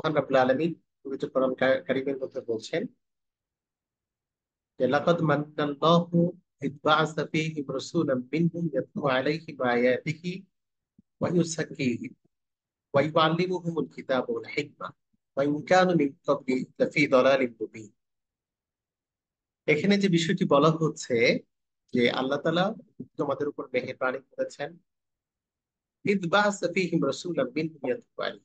মহান রব্বুল আলামিন পবিত্র কোরআন কারীমের মধ্যে বলছেন যে লাকাদ মান্নাল্লাহু ইয বা'আসা ফীহিম রাসূলাম মিনহুম ইয়াতলু আলাইহিম আয়াতিহি ওয়া ইউযাক্কিহিম ওয়া ইউআল্লিমুহুমুল কিতাবা ওয়াল হিকমা ওয়া ইন কানু মিন ক্বাবলি লাফী দালালিম মুবিন। এখানে যে বিষয়টি বলা হচ্ছে যে আল্লাহ তাআলা তোমাদের উপর মেহেরবানি করেছেন, ইয বা'আসা ফীহিম রাসূলাম মিনহুম ইয়াতলু আলাইহিম,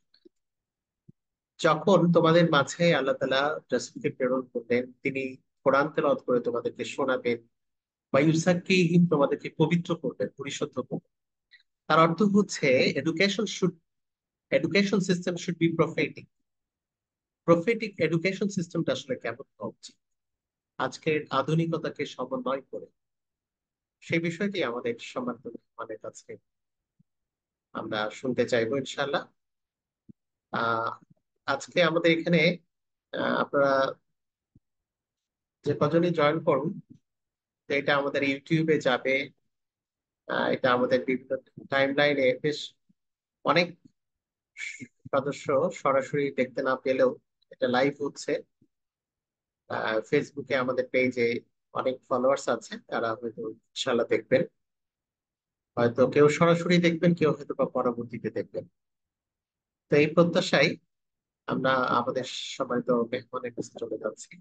যখন তোমাদের মাঝে আল্লাহ তাআলা রাসূলকে প্রেরণ করলেন, তিনি কোরআন তেলাওয়াত করে তোমাদেরকে শোনাবেন, বা ইউযাক্কিহিম, তোমাদেরকে পবিত্র করবেন, পরিশুদ্ধ করবেন। তার অর্থ হচ্ছে education system should be prophetic. Prophetic education সিস্টেমটা আসলে কেমন হওয়া উচিত আজকের আধুনিকতাকে সমন্বয় করে, সেই বিষয়টি আমাদের সম্মানিত মেহমানের কাছে আমরা শুনতে চাইবো ইনশাআল্লাহ। আহ আজকে আমাদের এখানে আপনারা যে কজনই জয়েন করুন, তো এটা আমাদের ইউটিউবে যাবে, এটা আমাদের বিভিন্ন টাইম লাইনে বেশ অনেক সদস্য সরাসরি দেখতে না পেলেও এটা লাইভ হচ্ছে। ফেসবুকে আমাদের পেজে অনেক ফলোয়ার্স আছে, তারা হয়তো ইনশাল্লাহ দেখবেন, হয়তো কেউ সরাসরি দেখবেন, কেউ হয়তো বা পরবর্তীতে দেখবেন। তো এই প্রত্যাশায় আমরা আমাদের সম্মানিত মেহমানের কাছে চলে যাচ্ছি।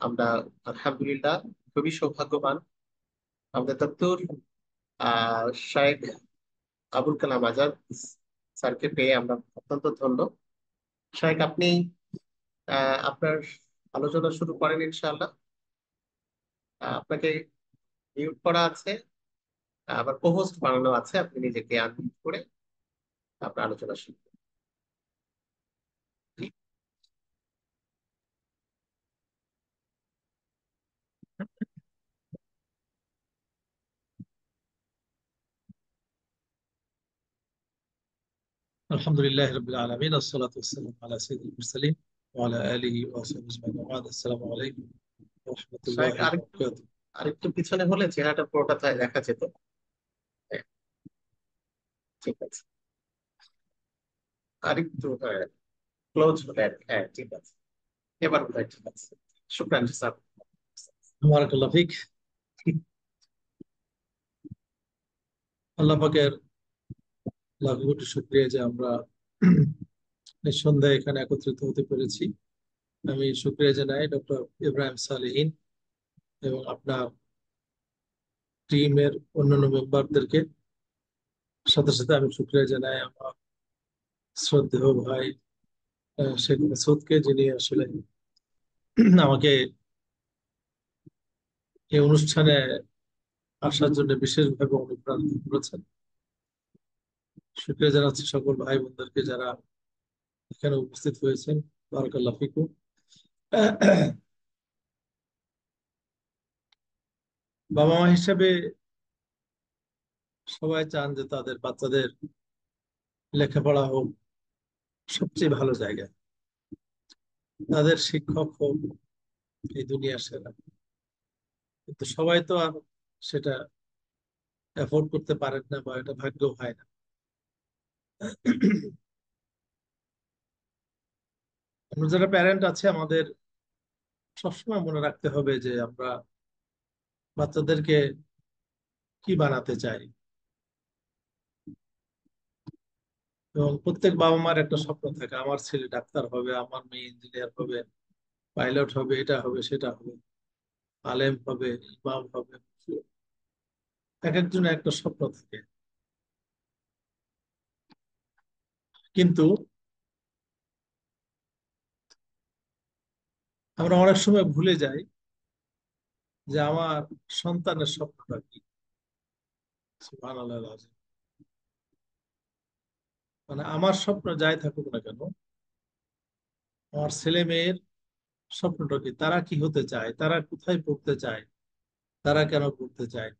আমরা আলহামদুলিল্লাহ খুবই সৌভাগ্যবান, আমাদের দপ্তর শায়েখ আবুল কালাম আজাদ স্যারকে পেয়ে আমরা অত্যন্ত ধন্য। শায়েখ, আপনি আপনার আলোচনা শুরু করেন ইনশাআল্লাহ। আপনাকে মিউট করা আছে, আবার কোহোস্ট বানানো আছে, আপনি নিজেকে আনমিউট করে আপনার আলোচনা শুরু করুন। الحمد لله رب العالمين، الصلاة والسلام على سيد المرسلين وعلى آله وصحبه أجمعين، وبعد السلام عليكم ورحمة শায়েখ, الله আরেকটু وبركاته। আরেকটু পিছনে হলে চেহারাটা পুরোটা দেখা যেত। হ্যাঁ, ঠিক আছে, আরেকটু ক্লোজ হলে আর কি। হ্যাঁ, ঠিক আছে, এবার বোধহয় ঠিক আছে। শুক্রান স্যার। بارك الله فيك। আল্লাহ পাকের লাখ কোটি শুকরিয়া যে আমরা নিঃসন্দেহে এখানে একত্রিত হতে পেরেছি। আমি শুকরিয়া জানাই ডক্টর ইব্রাহিম সালেহীন এবং আপনার টিমের অন্যান্য মেম্বারদেরকে। সাথে সাথে আমি শুকরিয়া জানাই আমার শ্রদ্ধেয় ভাই শেখ মাসুদকে, যিনি আসলে আমাকে এই অনুষ্ঠানে আসার জন্য বিশেষভাবে অনুপ্রাণিত করেছেন। শুকরিয়া জানাচ্ছি সকল ভাই বোনদেরকে যারা এখানে উপস্থিত হয়েছেন। বারাকাল্লাহ ফিকুম। বাবা মা হিসেবে সবাই চান যে তাদের বাচ্চাদের লেখাপড়া হোক সবচেয়ে ভালো জায়গায়, তাদের শিক্ষক হোক এই দুনিয়ার সেরা। কিন্তু সবাই তো আর সেটা অ্যাফোর্ড করতে পারেন না, বা এটা ভাগ্য হয় না। আমরা যারা প্যারেন্ট আছে, আমাদের সবসময় মনে রাখতে হবে যে আমরা বাচ্চাদেরকে কি বানাতে চাই। এবং প্রত্যেক বাবা মার একটা স্বপ্ন থাকে, আমার ছেলে ডাক্তার হবে, আমার মেয়ে ইঞ্জিনিয়ার হবে, পাইলট হবে, এটা হবে সেটা হবে, আলেম হবে, ইমাম হবে। এক একজনের একটা স্বপ্ন থাকে। কিন্তু আমরা অনেক সময় ভুলে যাই যে আমার সন্তানের স্বপ্নটা কি। সুবহানাল্লাহ আল-আযীম। মানে আমার স্বপ্ন যাই থাকুক না কেন, আমার ছেলে মেয়ের স্বপ্নটা কি, তারা কি হতে চায়, তারা কোথায় পড়তে চায়, তারা কেন পড়তে চায়,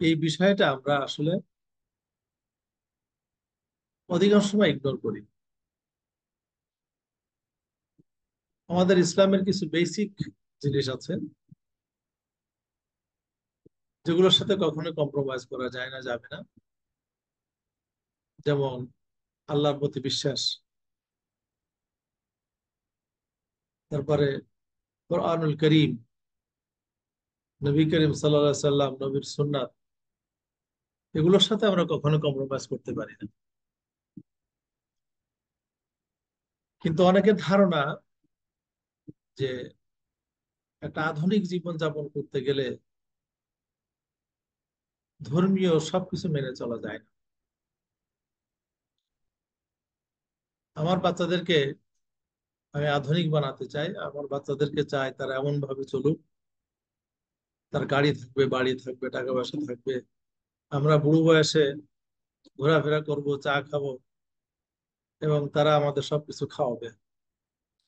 এই বিষয়টা আমরা আসলে অধিকাংশ সময় ইগনোর করি। আমাদের ইসলামের কিছু বেসিক জিনিস আছে যেগুলোর সাথে কখনো কম্প্রোমাইজ করা যায় না, যাবে না। যেমন আল্লাহর প্রতি বিশ্বাস, তারপরে কোরআনুল করিম, নবী করিম সাল্লাল্লাহু আলাইহি সাল্লাম, নবীর সুন্নাত, এগুলোর সাথে আমরা কখনো কম্প্রোমাইজ করতে পারি না। কিন্তু অনেকের ধারণা যে একটা আধুনিক জীবন যাপন করতে গেলে ধর্মীয় সবকিছু মেনে চলা যায় না। আমার বাচ্চাদেরকে আমি আধুনিক বানাতে চাই, আমার বাচ্চাদেরকে চাই তারা এমন ভাবে চলুক, তার গাড়ি থাকবে, বাড়ি থাকবে, টাকা পয়সা থাকবে, আমরা বুড়ো বয়সে ঘোরাফেরা করব, চা খাবো, এবং তারা আমাদের সবকিছু খাওয়াবে।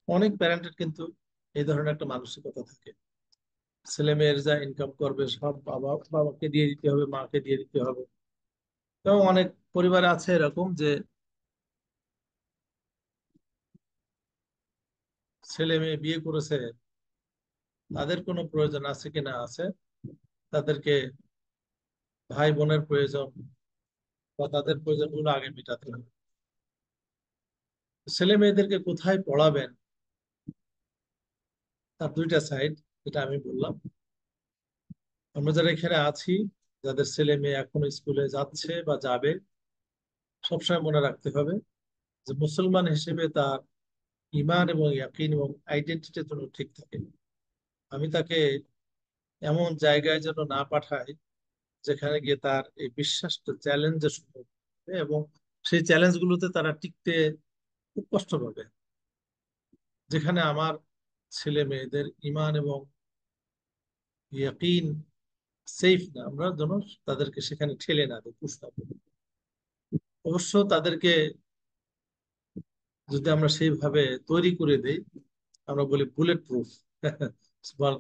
অনেক প্যারেন্টের কিন্তু এই ধরনের একটা মানসিকতা থাকে। ছেলে মেয়ের যা ইনকাম করবে সব বাবাকে দিয়ে দিতে হবে, মাকে দিয়ে দিতে হবে। এবং অনেক পরিবারে আছে এরকম যে ছেলে মেয়ে বিয়ে করেছে, তাদের কোনো প্রয়োজন আছে কি না আছে, তাদেরকে ভাই বোনের প্রয়োজন বা তাদের প্রয়োজনগুলো আগে মেটাতে হবে। ছেলে মেয়েদেরকে কোথায় পড়াবেন, তার দুইটা সাইড, যেটা আমি বললাম। আমরা যারা এখানে আছি, যাদের ছেলে মেয়ে এখনো স্কুলে যাচ্ছে বা যাবে, সবসময় মনে রাখতে হবে যে মুসলমান হিসেবে তার ইমান এবং ইয়াকিন এবং আইডেন্টিটি যেন ঠিক থাকে। আমি তাকে এমন জায়গায় যেন না পাঠাই যেখানে গিয়ে তার এই বিশ্বাসটা চ্যালেঞ্জের সম্মুখীন হবে এবং সেই চ্যালেঞ্জ গুলোতে তারা টিকতে খুব কষ্ট পাবে। যেখানে আমার ছেলে মেয়েদের ইমান এবং ইয়াকিন সেফ না, আমরা যেন তাদেরকে সেখানে ঠেলে না দিই, পুশ না করি। অবশ্য তাদেরকে যদি আমরা সেইভাবে তৈরি করে দেই, আমরা বলি বুলেট প্রুফ,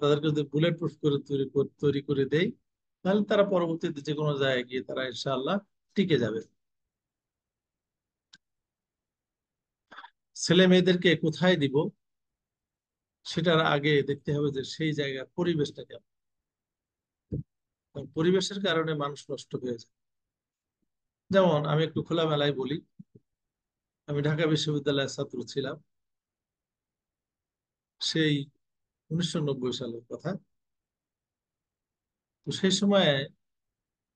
তাদেরকে যদি বুলেট প্রুফ করে তৈরি করে দেই, তাহলে তারা পরবর্তীতে যে কোনো জায়গায় গিয়ে তারা ইনশাআল্লাহ টিকে যাবে। ছেলে মেয়েদেরকে কোথায় দিব, সেটার আগে দেখতে হবে যে সেই জায়গার পরিবেশটা কেমন। কারণ পরিবেশের কারণে মানুষ নষ্ট হয়ে যায়। যেমন আমি একটু খোলামেলায় বলি, আমি ঢাকা বিশ্ববিদ্যালয়ের ছাত্র ছিলাম, সেই 1990 সালের কথা। তো সেই সময়ে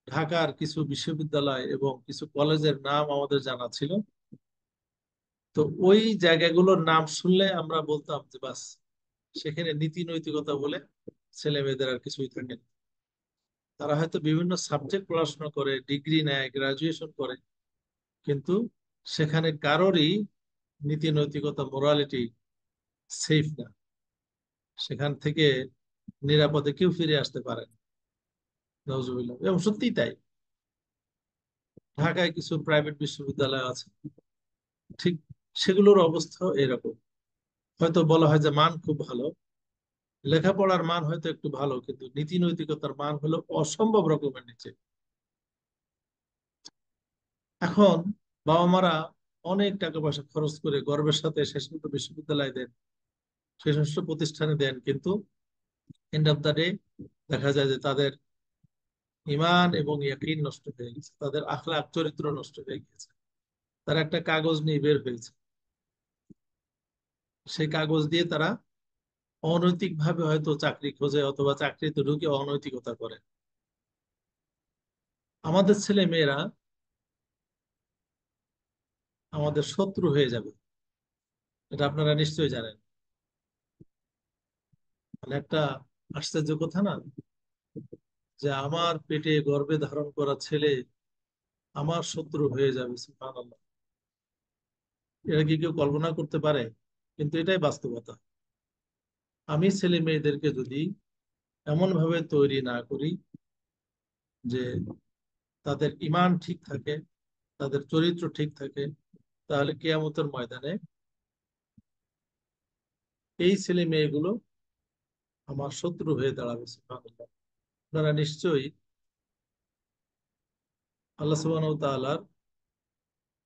ঢাকার কিছু বিশ্ববিদ্যালয় এবং কিছু কলেজের নাম আমাদের জানা ছিল। তো ওই জায়গাগুলোর নাম শুনলে আমরা বলতাম যে বাস, সেখানে নীতি নৈতিকতা বলে ছেলে মেয়েদের আর কিছুই থাকে না। তারা হয়তো বিভিন্ন সাবজেক্ট পড়াশোনা করে, ডিগ্রি নেয়, গ্রাজুয়েশন করে, কিন্তু সেখানে কারোরই নীতি নৈতিকতা, মোরালিটি সেফ না। সেখান থেকে নিরাপদে কেউ ফিরে আসতে পারে না, নাউজুবিল্লাহ। এবং সত্যিই তাই, ঢাকায় কিছু প্রাইভেট বিশ্ববিদ্যালয় আছে, ঠিক সেগুলোর অবস্থা এরকম। হয়তো বলা হয় যে মান খুব ভালো, লেখাপড়ার মান হয়তো একটু ভালো, কিন্তু নীতি নৈতিকতার মান হলো অসম্ভব রকমের নিচে। এখন বাবা মারা অনেক টাকা পয়সা খরচ করে গর্বের সাথে সে সমস্ত বিশ্ববিদ্যালয় দেন, সে সমস্ত প্রতিষ্ঠানে দেন, কিন্তু এন্ড অফ দা ডে দেখা যায় যে তাদের ইমান এবং ইয়াকিন নষ্ট হয়ে গেছে, তাদের আখলাক চরিত্র নষ্ট হয়ে গেছে। তারা একটা কাগজ নিয়ে বের হয়েছে, সেই কাগজ দিয়ে তারা অনৈতিক ভাবে হয়তো চাকরি খোঁজে অথবা চাকরিতে ঢুকে অনৈতিকতা করে। আমাদের ছেলে মেয়েরা আমাদের শত্রু হয়ে যাবে, এটা আপনারা নিশ্চয়ই জানেন। মানে একটা আশ্চর্য কথা না, যে আমার পেটে গর্ভে ধারণ করা ছেলে আমার শত্রু হয়ে যাবে, সুবহানাল্লাহ। এটা কি কেউ কল্পনা করতে পারে? কিন্তু এটাই বাস্তবতা। আমি ছেলে মেয়েদেরকে যদি এমন ভাবে তৈরি না করি যে তাদের ইমান ঠিক থাকে, তাদের চরিত্র ঠিক থাকে, তাহলে কিয়ামতের ময়দানে এই ছেলে মেয়েগুলো আমার শত্রু হয়ে দাঁড়াবে, সুবহানাল্লাহ। আপনারা নিশ্চয়ই আল্লাহ সুবহানাহু ওয়া তাআলার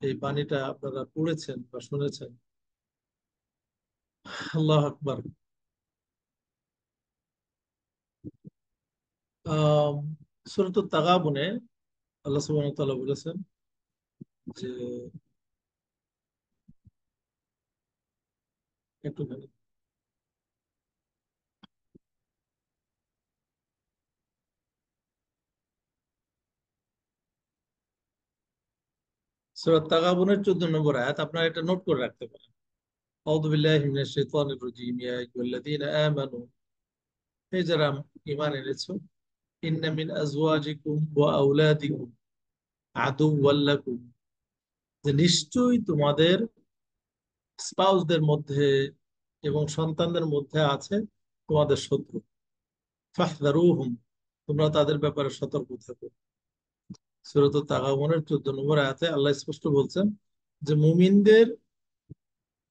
এই বাণীটা আপনারা পড়েছেন বা শুনেছেন। আল্লাহ আকবার। আহ সূরাতুত তাগাবুনে আল্লাহ সুবহানাহু ওয়া তাআলা বলেছেন যে, একটুখানি সূরা তাগাবুনের 14 নম্বর আয়াত, আপনারা এটা নোট করে রাখতে পারেন। আউযু বিল্লাহি মিনাশ শাইতানির রাজীম, ইয়া আইয়ুহাল্লাযীনা আমানু, হে যারা ঈমান এনেছো, ইন্না মিন আজওয়াজিকুম ওয়া আওলাদিকুম আদুওয়াল লাকুম, যে নিশ্চয়ই তোমাদের স্পাউসদের মধ্যে এবং সন্তানদের মধ্যে আছে তোমাদের শত্রু। ফাহযারুহুম, তোমরা তাদের ব্যাপারে সতর্ক থাকো। সূরা তাগাবুনের 14 নম্বর আয়াতে আল্লাহ স্পষ্ট বলছেন যে মুমিনদের,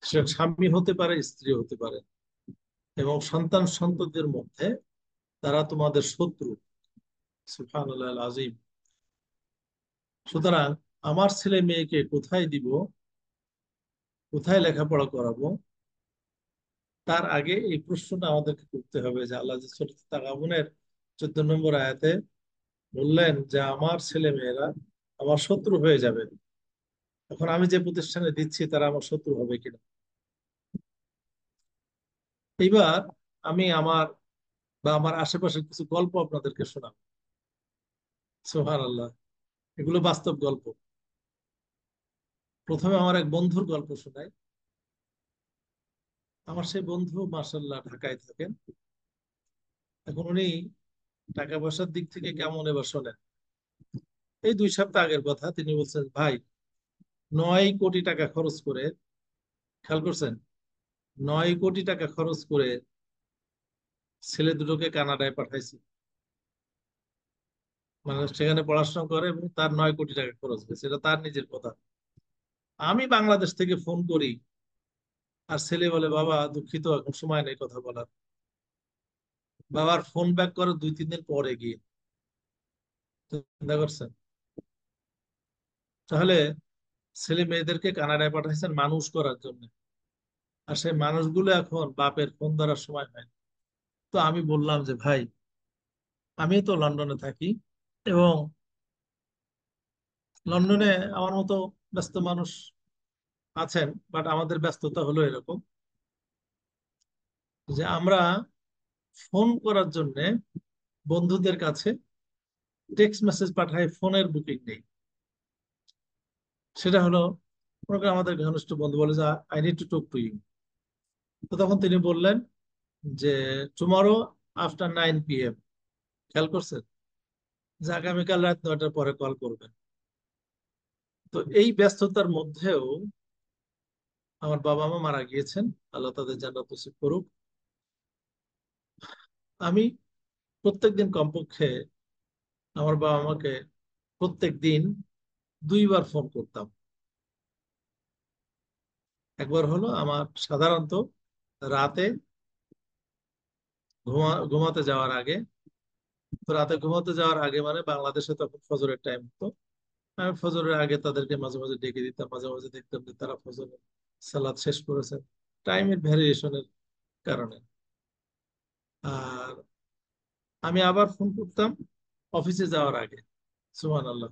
সে স্বামী হতে পারে, স্ত্রী হতে পারে, এবং সন্তান সন্ততির মধ্যে তারা তোমাদের শত্রু। সুবহানাল্লাহ আল আজিম। সুতরাং আমার ছেলে মেয়েকে কোথায় দিব, কোথায় লেখাপড়া করাবো, তার আগে এই প্রশ্নটা আমাদেরকে করতে হবে যে আল্লাহ যে সূরা তাগাবুনের 14 নম্বর আয়াতে বললেন যে আমার ছেলে মেয়েরা আমার শত্রু হয়ে যাবে, এখন আমি যে প্রতিষ্ঠানে দিচ্ছি তারা আমার শত্রু হবে কিনা। এইবার আমি আমার বা আমার আশেপাশের কিছু গল্প আপনাদেরকে শোনাবো। সুবহানাল্লাহ, এগুলো বাস্তব গল্প। প্রথমে আমার এক বন্ধুর গল্প শোনাই। আমার সেই বন্ধু মার্শাল্লাহ ঢাকায় থাকেন। এখন উনি টাকা পয়সার দিক থেকে কেমন এবার শোনেন। এই 2 সপ্তাহ আগের কথা, তিনি বলছেন, ভাই 9 কোটি টাকা খরচ করে, খেয়াল করছেন, 9 কোটি টাকা খরচ করে ছেলে দুটোকে কানাডায় পাঠাইছি। মানে সেখানে পড়াশোনা করে এবং তার 9 কোটি টাকা খরচ হয়েছে, এটা তার নিজের কথা। আমি বাংলাদেশ থেকে ফোন করি, আর ছেলে বলে, বাবা দুঃখিত, এখন সময় নেই কথা বলার। বাবার ফোন ব্যাক করে 2-3 দিন পরে গিয়ে। চিন্তা করছেন? তাহলে ছেলে মেয়েদেরকে কানাডায় পাঠাইছেন মানুষ করার জন্য, আর সেই মানুষগুলো এখন বাপের ফোন ধরার সময় হয় না। তো আমি বললাম যে ভাই, আমি তো লন্ডনে থাকি, এবং লন্ডনে আমার মতো ব্যস্ত মানুষ আছেন, বাট আমাদের ব্যস্ততা হলো এরকম যে আমরা ফোন করার জন্য বন্ধুদের কাছে টেক্সট মেসেজ পাঠাই, ফোনের বুকিং নেই। সেটা হলো, মনে করেন আমাদের ঘনিষ্ঠ বন্ধু বলে যে I need to talk to you, তো তখন তিনি বললেন যে টুমরো আফটার 9 PM। খেয়াল করছেন যে আগামীকাল রাত 9টার পরে কল করবেন। তো এই ব্যস্ততার মধ্যেও আমার বাবা মা মারা গিয়েছেন, আল্লাহ তাদের জান্নাত নসিব করুক। আমি প্রত্যেকদিন কমপক্ষে আমার বাবা মাকে প্রত্যেক দিন 2বার ফোন করতাম। একবার হলো আমার সাধারণত রাতে ঘুমাতে যাওয়ার আগে। তো রাতে ঘুমাতে যাওয়ার আগে মানে বাংলাদেশে তখন ফজরের টাইম, তো আমি ফজরের আগে তাদেরকে মাঝে মাঝে ডেকে দিতাম, মাঝে মাঝে দেখতাম যে তারা ফজরের সালাত শেষ করেছে, টাইমের ভ্যারিয়েশনের কারণে। আর আমি আবার ফোন করতাম অফিসে যাওয়ার আগে। সুবহানাল্লাহ।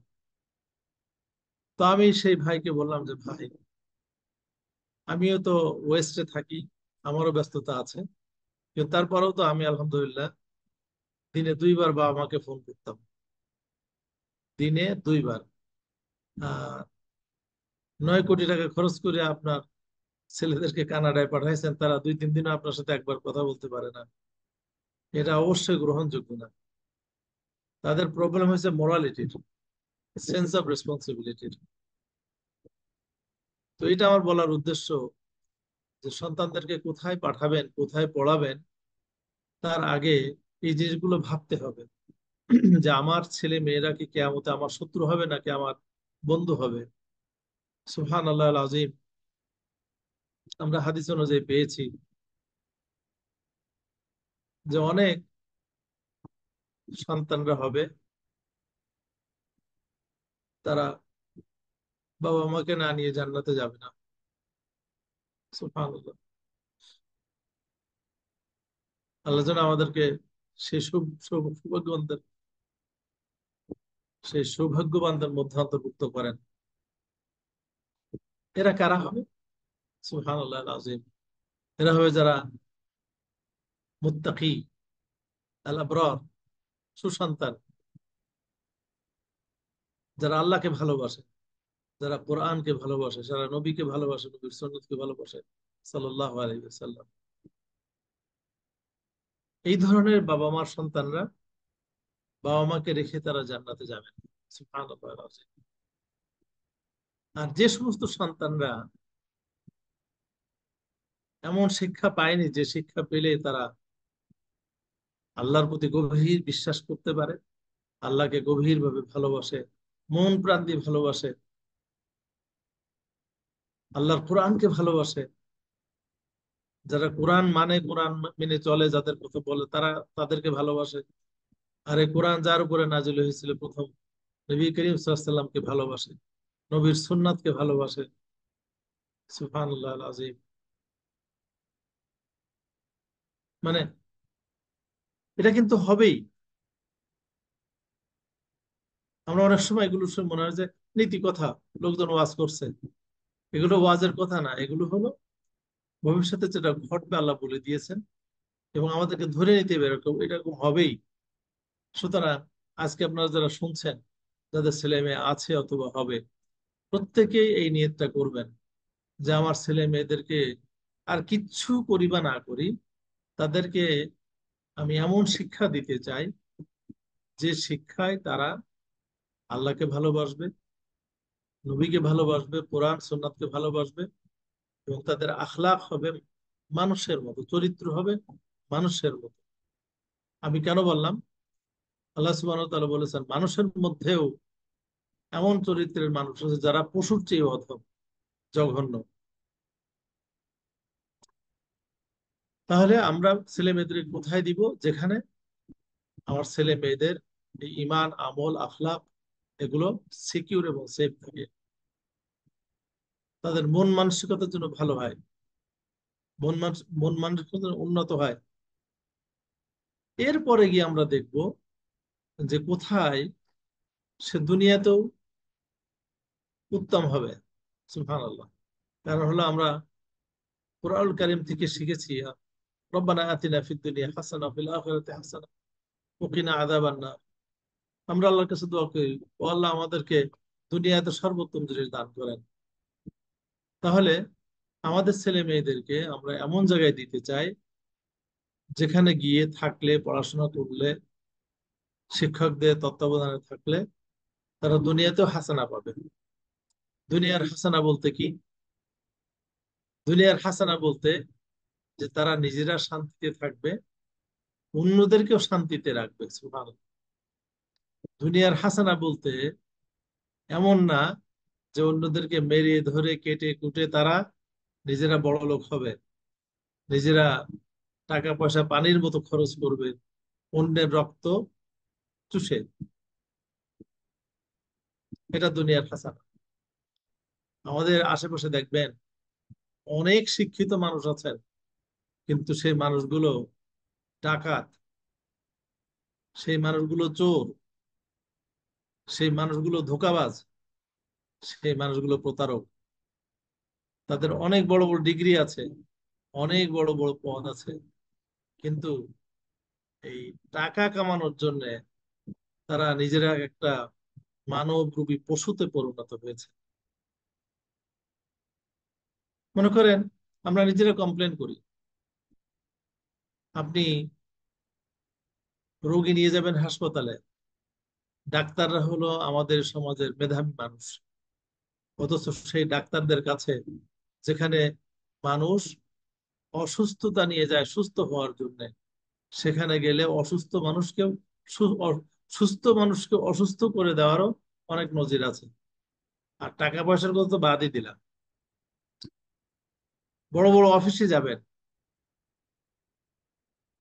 তো আমি সেই ভাইকে বললাম যে ভাই, আমিও তো ওয়েস্টে থাকি, আমারও ব্যস্ততা আছে, কিন্তু তারপরেও তো আমি আলহামদুলিল্লাহ দিনে 2বার বাবা মাকে ফোন করতাম, দিনে 2বার। আহ 9 কোটি টাকা খরচ করে আপনার ছেলেদেরকে কানাডায় পাঠাইছেন, তারা 2-3 দিনও আপনার সাথে একবার কথা বলতে পারে না, এটা অবশ্যই গ্রহণযোগ্য না। তাদের প্রবলেম হয়েছে মোরালিটির, সেন্স অফ রেসপন্সিবিলিটির। তো এটা আমার বলার উদ্দেশ্য যে সন্তানদেরকে কোথায় পাঠাবেন, কোথায় পড়াবেন, তার আগে এই জিনিসগুলো ভাবতে হবে যে আমার ছেলে মেয়েরা কি কিয়ামতে আমার শত্রু হবে নাকি আমার বন্ধু হবে। সুবহানাল্লাহ আল আযীম। আমরা হাদিস অনুযায়ী পেয়েছি যে অনেক সন্তানরা হবে, তারা বাবা মাকে না নিয়ে জান্নাতে যাবে না। সুবহানাল্লাহ। আল্লাহ যেন আমাদেরকে সেই সৌভাগ্যবানদের, সেই সৌভাগ্যবানদের মধ্যে অন্তর্ভুক্ত করেন। এরা কারা হবে? সুবহানাল্লাহ আল আযীম। এরা হবে যারা মুত্তাকি, আল আবরার, সুসন্তান, যারা আল্লাহকে ভালোবাসে, যারা কোরআনকে ভালোবাসে, যারা নবীকে ভালোবাসে, নবীর সুন্নতকে ভালোবাসে সাল্লাল্লাহু আলাইহি ওয়াসাল্লাম, এই ধরনের বাবা মার সন্তানরা বাবা মাকে রেখে তারা জান্নাতে যাবে না। সুবহানাল্লাহ। আর যে সমস্ত সন্তানরা এমন শিক্ষা পায়নি যে শিক্ষা পেলে তারা আল্লাহর প্রতি গভীর বিশ্বাস করতে পারে, আল্লাহকে গভীর ভাবে ভালোবাসে, মন প্রাণ দিয়ে ভালোবাসে, আল্লাহর কোরআনকে ভালোবাসে, যারা কোরআন মানে, কোরআন মেনে চলে, যাদের কথা বলে তারা তাদেরকে ভালোবাসে। আর এই কোরআন যার উপরে নাজিল হয়েছিল প্রথম, নবী করিম সাল্লাল্লাহু আলাইহি ওয়াসাল্লামকে ভালোবাসে, নবীর সুন্নাতকে ভালোবাসে। সুবহানাল্লাহ আযীম। মানে এটা কিন্তু হবেই। আমরা অনেক সময় এগুলো শুনে মনে হয় যে নীতি কথা, লোকজন ওয়াজ করছে, এগুলো ওয়াজের কথা না, এগুলো হলো ভবিষ্যতে যেটা ঘটবে আল্লাহ বলে দিয়েছেন এবং আমাদেরকে ধরে নিতে হবে এরকম, এরকম হবেই। সুতরাং আজকে আপনারা যারা শুনছেন, যাদের ছেলে মেয়ে আছে অথবা হবে, প্রত্যেকেই এই নিয়তটা করবেন যে আমার ছেলে মেয়েদেরকে আর কিচ্ছু করি বা না করি, তাদেরকে আমি এমন শিক্ষা দিতে চাই যে শিক্ষায় তারা আল্লাহকে ভালোবাসবে, নবীকে ভালোবাসবে, কোরআন সুন্নাতকে ভালোবাসবে, এবং তাদের আখলাক হবে মানুষের মতো, চরিত্র হবে মানুষের মতো। আমি কেন বললাম, আল্লাহ সুবহানাহু ওয়া তাআলা বলেছেন মানুষের মধ্যেও এমন চরিত্রের মানুষ আছে যারা পশুর চেয়ে অধম, জঘন্য। তাহলে আমরা ছেলে মেয়েদের কোথায় দিব? যেখানে আমার ছেলে মেয়েদের এই ইমান, আমল, আখলাক এগুলো সিকিউর এবং সেফ থাকে, তাদের মন মানসিকতার জন্য ভালো হয়, মন মানসিকতা যেন উন্নত হয়। এরপরে গিয়ে আমরা দেখব যে কোথায় সে দুনিয়াতেও উত্তম হবে। সুবহানাল্লাহ। কারণ হলো আমরা কোরআনুল কারীম থেকে শিখেছি, রব্বানা আতিনা ফিদ দুনিয়া হাসানা ওয়া ফিল আখিরাতি হাসানা ওয়া কিনা আযাবান নার। আমরা আল্লাহর কাছে দোয়া করি, ও আল্লাহ আমাদেরকে দুনিয়াতে সর্বোত্তম জিনিস দান করেন। তাহলে আমাদের ছেলে মেয়েদেরকে আমরা এমন জায়গায় দিতে চাই যেখানে গিয়ে থাকলে, পড়াশোনা করলে, শিক্ষকদের তত্ত্বাবধানে থাকলে তারা দুনিয়াতেও হাসানা পাবে। দুনিয়ার হাসানা বলতে কি? দুনিয়ার হাসানা বলতে যে তারা নিজেরা শান্তিতে থাকবে, অন্যদেরকেও শান্তিতে রাখবে। সুবহানাল্লাহ। দুনিয়ার হাসানা বলতে এমন না যে অন্যদেরকে মেরে ধরে কেটে কুটে তারা নিজেরা বড় লোক হবে, নিজেরা টাকা পয়সা পানির মতো খরচ করবে, অন্যের রক্ত চুষে। এটা দুনিয়ার হাসানা। আমাদের আশেপাশে দেখবেন অনেক শিক্ষিত মানুষ আছেন, কিন্তু সেই মানুষগুলো ডাকাত, সেই মানুষগুলো চোর, সেই মানুষগুলো ধোঁকাবাজ, সেই মানুষগুলো প্রতারক। তাদের অনেক বড় বড় ডিগ্রি আছে, অনেক বড় বড় পদ আছে, কিন্তু এই টাকা কামানোর জন্য তারা নিজেরা একটা মানব রূপী পশুতে পরিণত হয়েছে। মনে করেন আমরা নিজেরা কমপ্লেন করি, আপনি রোগী নিয়ে যাবেন হাসপাতালে, ডাক্তাররা হলো আমাদের সমাজের মেধাবী মানুষ, অথচ সেই ডাক্তারদের কাছে যেখানে মানুষ অসুস্থতা নিয়ে যায় সুস্থ হওয়ার জন্য, সেখানে গেলে অসুস্থ মানুষকেও সুস্থ মানুষকে অসুস্থ করে দেওয়ারও অনেক নজির আছে। আর টাকা পয়সার কথা তো বাদই দিলাম। বড় বড় অফিসে যাবেন,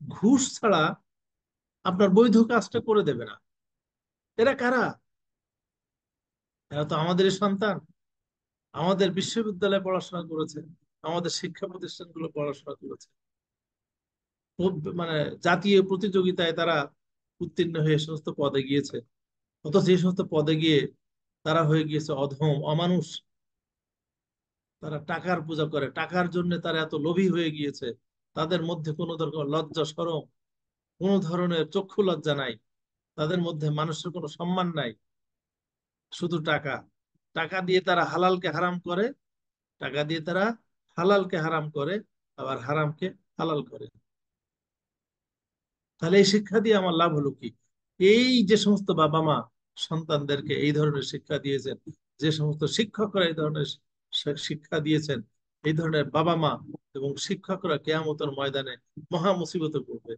ঘুষ ছাড়া আপনার বৈধ কাজটা করে দেবে না। এরা কারা? এরা তো আমাদেরই সন্তান, আমাদের বিশ্ববিদ্যালয়ে পড়াশোনা করেছে, আমাদের শিক্ষা প্রতিষ্ঠানগুলো পড়াশোনা করেছে, মানে জাতীয় প্রতিযোগিতায় তারা উত্তীর্ণ হয়ে সমস্ত পদে গিয়েছে, অথচ এই সমস্ত পদে গিয়ে তারা হয়ে গিয়েছে অধম, অমানুষ। তারা টাকার পূজা করে, টাকার জন্য তারা এত লোভী হয়ে গিয়েছে, তাদের মধ্যে কোনো ধরনের লজ্জা শরম, কোনো ধরনের চক্ষু লজ্জা নাই, তাদের মধ্যে মানুষের কোনো সম্মান নাই, শুধু টাকা। টাকা দিয়ে তারা হালালকে হারাম করে, টাকা দিয়ে তারা হালালকে হারাম করে, আবার হারামকে হালাল করে। তাহলে এই শিক্ষা দিয়ে আমার লাভ হলো কি? এই যে সমস্ত বাবা মা সন্তানদেরকে এই ধরনের শিক্ষা দিয়েছেন, যে সমস্ত শিক্ষকরা এই ধরনের শিক্ষা দিয়েছেন, এই ধরনের বাবা মা এবং শিক্ষকরা কিয়ামতের ময়দানে মহা মুসিবতে পড়বে।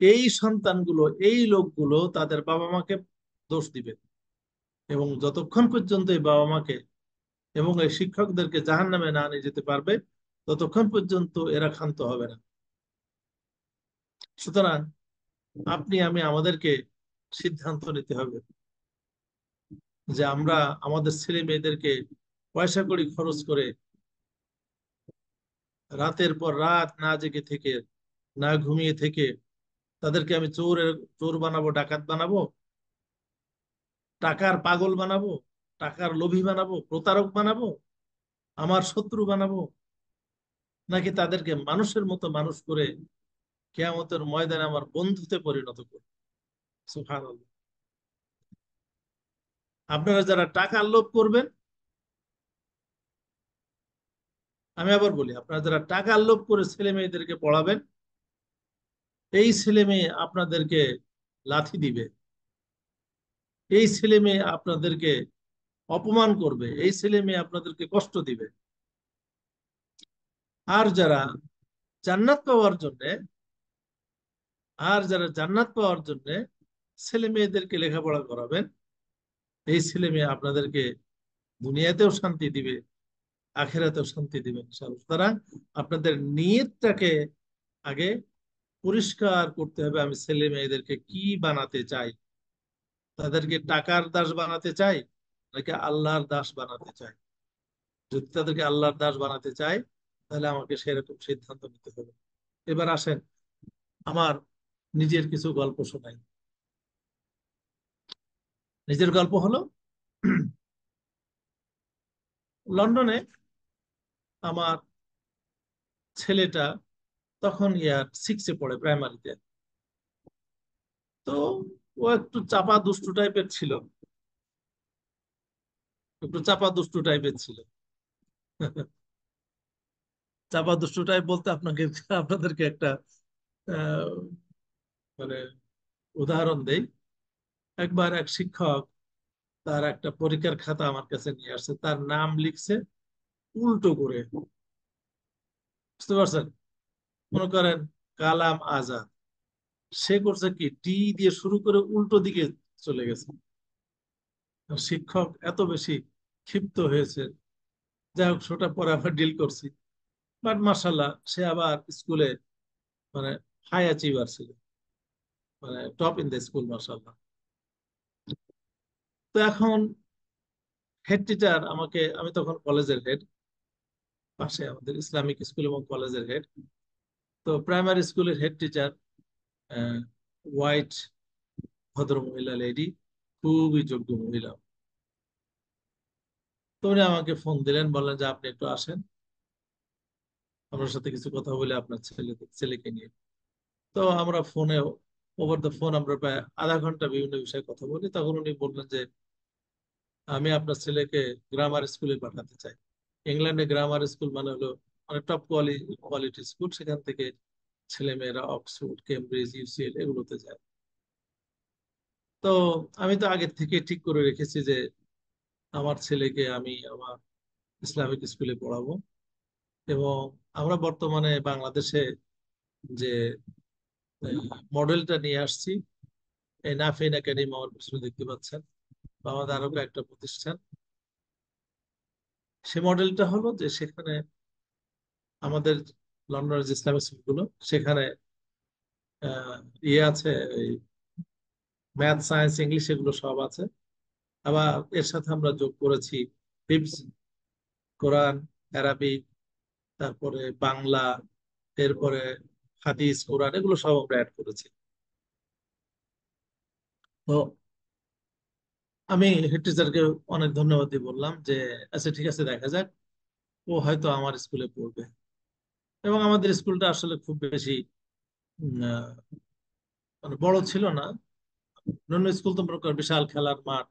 এই সন্তানগুলো, এই লোকগুলো তাদের বাবা মাকে দোষ দিবে, এবং যতক্ষণ পর্যন্ত এই বাবা মাকে এবং এই শিক্ষকদেরকে জাহান্নামে না নিয়ে যেতে পারবে, ততক্ষণ পর্যন্ত এরা ক্ষান্ত হবে না। সুতরাং আপনি আমি আমাদেরকে সিদ্ধান্ত নিতে হবে যে আমরা আমাদের ছেলে মেয়েদেরকে পয়সা কড়ি খরচ করে রাতের পর রাত না জেগে থেকে, না ঘুমিয়ে থেকে তাদেরকে আমি চোর বানাবো, ডাকাত বানাবো, টাকার পাগল বানাবো, টাকার লোভী বানাবো, প্রতারক বানাবো, আমার শত্রু বানাবো, নাকি তাদেরকে মানুষের মতো মানুষ করে কিয়ামতের ময়দানে আমার বন্ধুতে পরিণত করবো? সুবহানাল্লাহ। আপনারা যারা টাকার লোভ করবেন, আমি আবার বলি, আপনারা যারা টাকার লোভ করে ছেলে মেয়েদেরকে পড়াবেন, এই ছেলে মেয়ে আপনাদেরকে লাথি দিবে, এই ছেলে মেয়ে আপনাদেরকে অপমান করবে, এই ছেলে মেয়ে আপনাদেরকে কষ্ট দিবে। আর যারা জান্নাত পাওয়ার জন্য, আর যারা জান্নাত পাওয়ার জন্য ছেলে মেয়েদেরকে লেখাপড়া করাবেন, এই ছেলে মেয়ে আপনাদেরকে দুনিয়াতেও শান্তি দিবে, আখিরাতেও শান্তি দিবে ইনশাআল্লাহ। সুতরাং আপনাদের নিয়তটাকে আগে পরিষ্কার করতে হবে। আমি ছেলে মেয়েদেরকে কি বানাতে চাই? তাদেরকে টাকার দাস বানাতে চাই, নাকি আল্লাহর দাস বানাতে চাই? যদি তাদেরকে আল্লাহর দাস বানাতে চাই, তাহলে আমাকে সেরকম সিদ্ধান্ত নিতে হবে। এবার আসেন আমার নিজের কিছু গল্প শোনাই। নিজের গল্প হলো, লন্ডনে আমার ছেলেটা তখন ইয়ার 6-এ পড়ে, প্রাইমারিতে। তো ও একটু চাপা দুষ্টু টাইপের ছিল, একটু চাপা দুষ্টু টাইপের ছিল। চাপা দুষ্টু টাইপ বলতে আপনাদেরকে একটা আহ, মানে উদাহরণ দেই। একবার এক শিক্ষক তার একটা পরীক্ষার খাতা আমার কাছে নিয়ে আসছে, তার নাম লিখছে উল্টো করে। বুঝতে পারছেন? মনে করেন কালাম আজাদ, সে করছে কি টি দিয়ে শুরু করে উল্টো দিকে চলে গেছে। শিক্ষক এত বেশি ক্ষিপ্ত হয়েছে। যাই হোক, সেটা পরে আবার ডিল করছি। বাট মার্শাল্লাহ, সে আবার স্কুলে মানে হাই অ্যাচিভার ছিল, মানে টপ ইন দ্য স্কুল, মার্শাল্লাহ। তো এখন হেড টিচার আমাকে, আমি তখন কলেজের হেড, পাশে আমাদের ইসলামিক স্কুল এবং কলেজের হেড। তো প্রাইমারি স্কুলের হেড টিচার, হোয়াইট ভদ্র মহিলা, লেডি, খুবই যোগ্য মহিলা। তো উনি আমাকে ফোন দিলেন, বললেন যে আপনি একটু আসেন, আপনার সাথে কিছু কথা বলে আপনার ছেলেকে নিয়ে। তো আমরা ফোনে, ওভার দ্য ফোন আমরা প্রায় আধা ঘন্টা বিভিন্ন বিষয়ে কথা বলি। তখন উনি বললেন যে আমি আপনার ছেলেকে গ্রামার স্কুলে পাঠাতে চাই। ইংল্যান্ডে গ্রামার স্কুল মানে হলো মানে টপ কোয়ালিটি স্কুল, সেখান থেকে ছেলে মেয়েরা অক্সফোর্ড, কেমব্রিজ, ইউসিএল এগুলোতে যায়। তো আমি তো আগে থেকে ঠিক করে রেখেছি যে আমার ছেলেকে আমি আমার ইসলামিক স্কুলে পড়াবো। এবং আমরা বর্তমানে বাংলাদেশে যে মডেলটা নিয়ে আসছি, এই নাফিন একাডেমি আমার পিছনে দেখতে পাচ্ছেন, বা আমাদের আরো একটা প্রতিষ্ঠান, সে মডেলটা হলো যে সেখানে আমাদের লন্ডনের যে ইসলামিক স্কুলগুলো, সেখানে আহ, ইয়ে আছে, ম্যাথ, সায়েন্স, ইংলিশ এগুলো সব আছে। আবার এর সাথে আমরা যোগ করেছি হিফজ, কোরআন, আরবিক, তারপরে বাংলা, এরপরে হাদিস, কোরআন, এগুলো সব আমরা অ্যাড করেছি। তো আমি হেড টিচারকে অনেক ধন্যবাদ দিয়ে বললাম যে আচ্ছা ঠিক আছে, দেখা যাক, ও হয়তো আমার স্কুলে পড়বে। এবং আমাদের স্কুলটা আসলে খুব বেশি মানে বড় ছিল না। অন্যান্য স্কুল তো মনে করেন বিশাল খেলার মাঠ,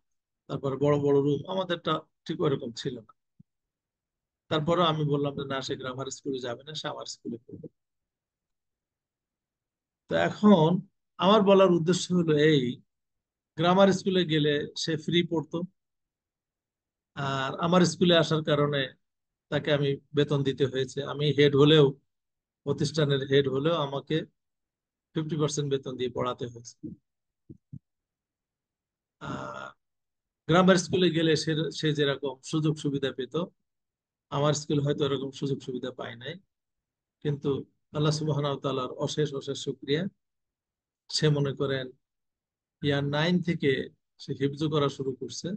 তারপরে বড় বড় রুম, আমাদেরটা ঠিক ওরকম ছিল না। তারপরে আমি বললাম যে না, সে গ্রামার স্কুলে যাবে না, সে আমার স্কুলে পড়বে। তো এখন আমার বলার উদ্দেশ্য হলো এই, গ্রামার স্কুলে গেলে সে ফ্রি পড়তো, আর আমার স্কুলে আসার কারণে তাকে আমি বেতন দিতে হয়েছে। আমি হেড হলেও, প্রতিষ্ঠানের হেড হলেও আমাকে 50% বেতন দিয়ে পড়াতে হয়েছে। আর গ্রামের স্কুলে গেলে সে সে যেরকম সুযোগ সুবিধা পেত, আমার স্কুল হয়তো এরকম সুযোগ সুবিধা পায় নাই। কিন্তু আল্লাহ সুবহানাহু ওয়া তাআলার অশেষ অশেষ শুকরিয়া, সে মনে করেন ইয়ার 9 থেকে সে হিফজ করা শুরু করছে,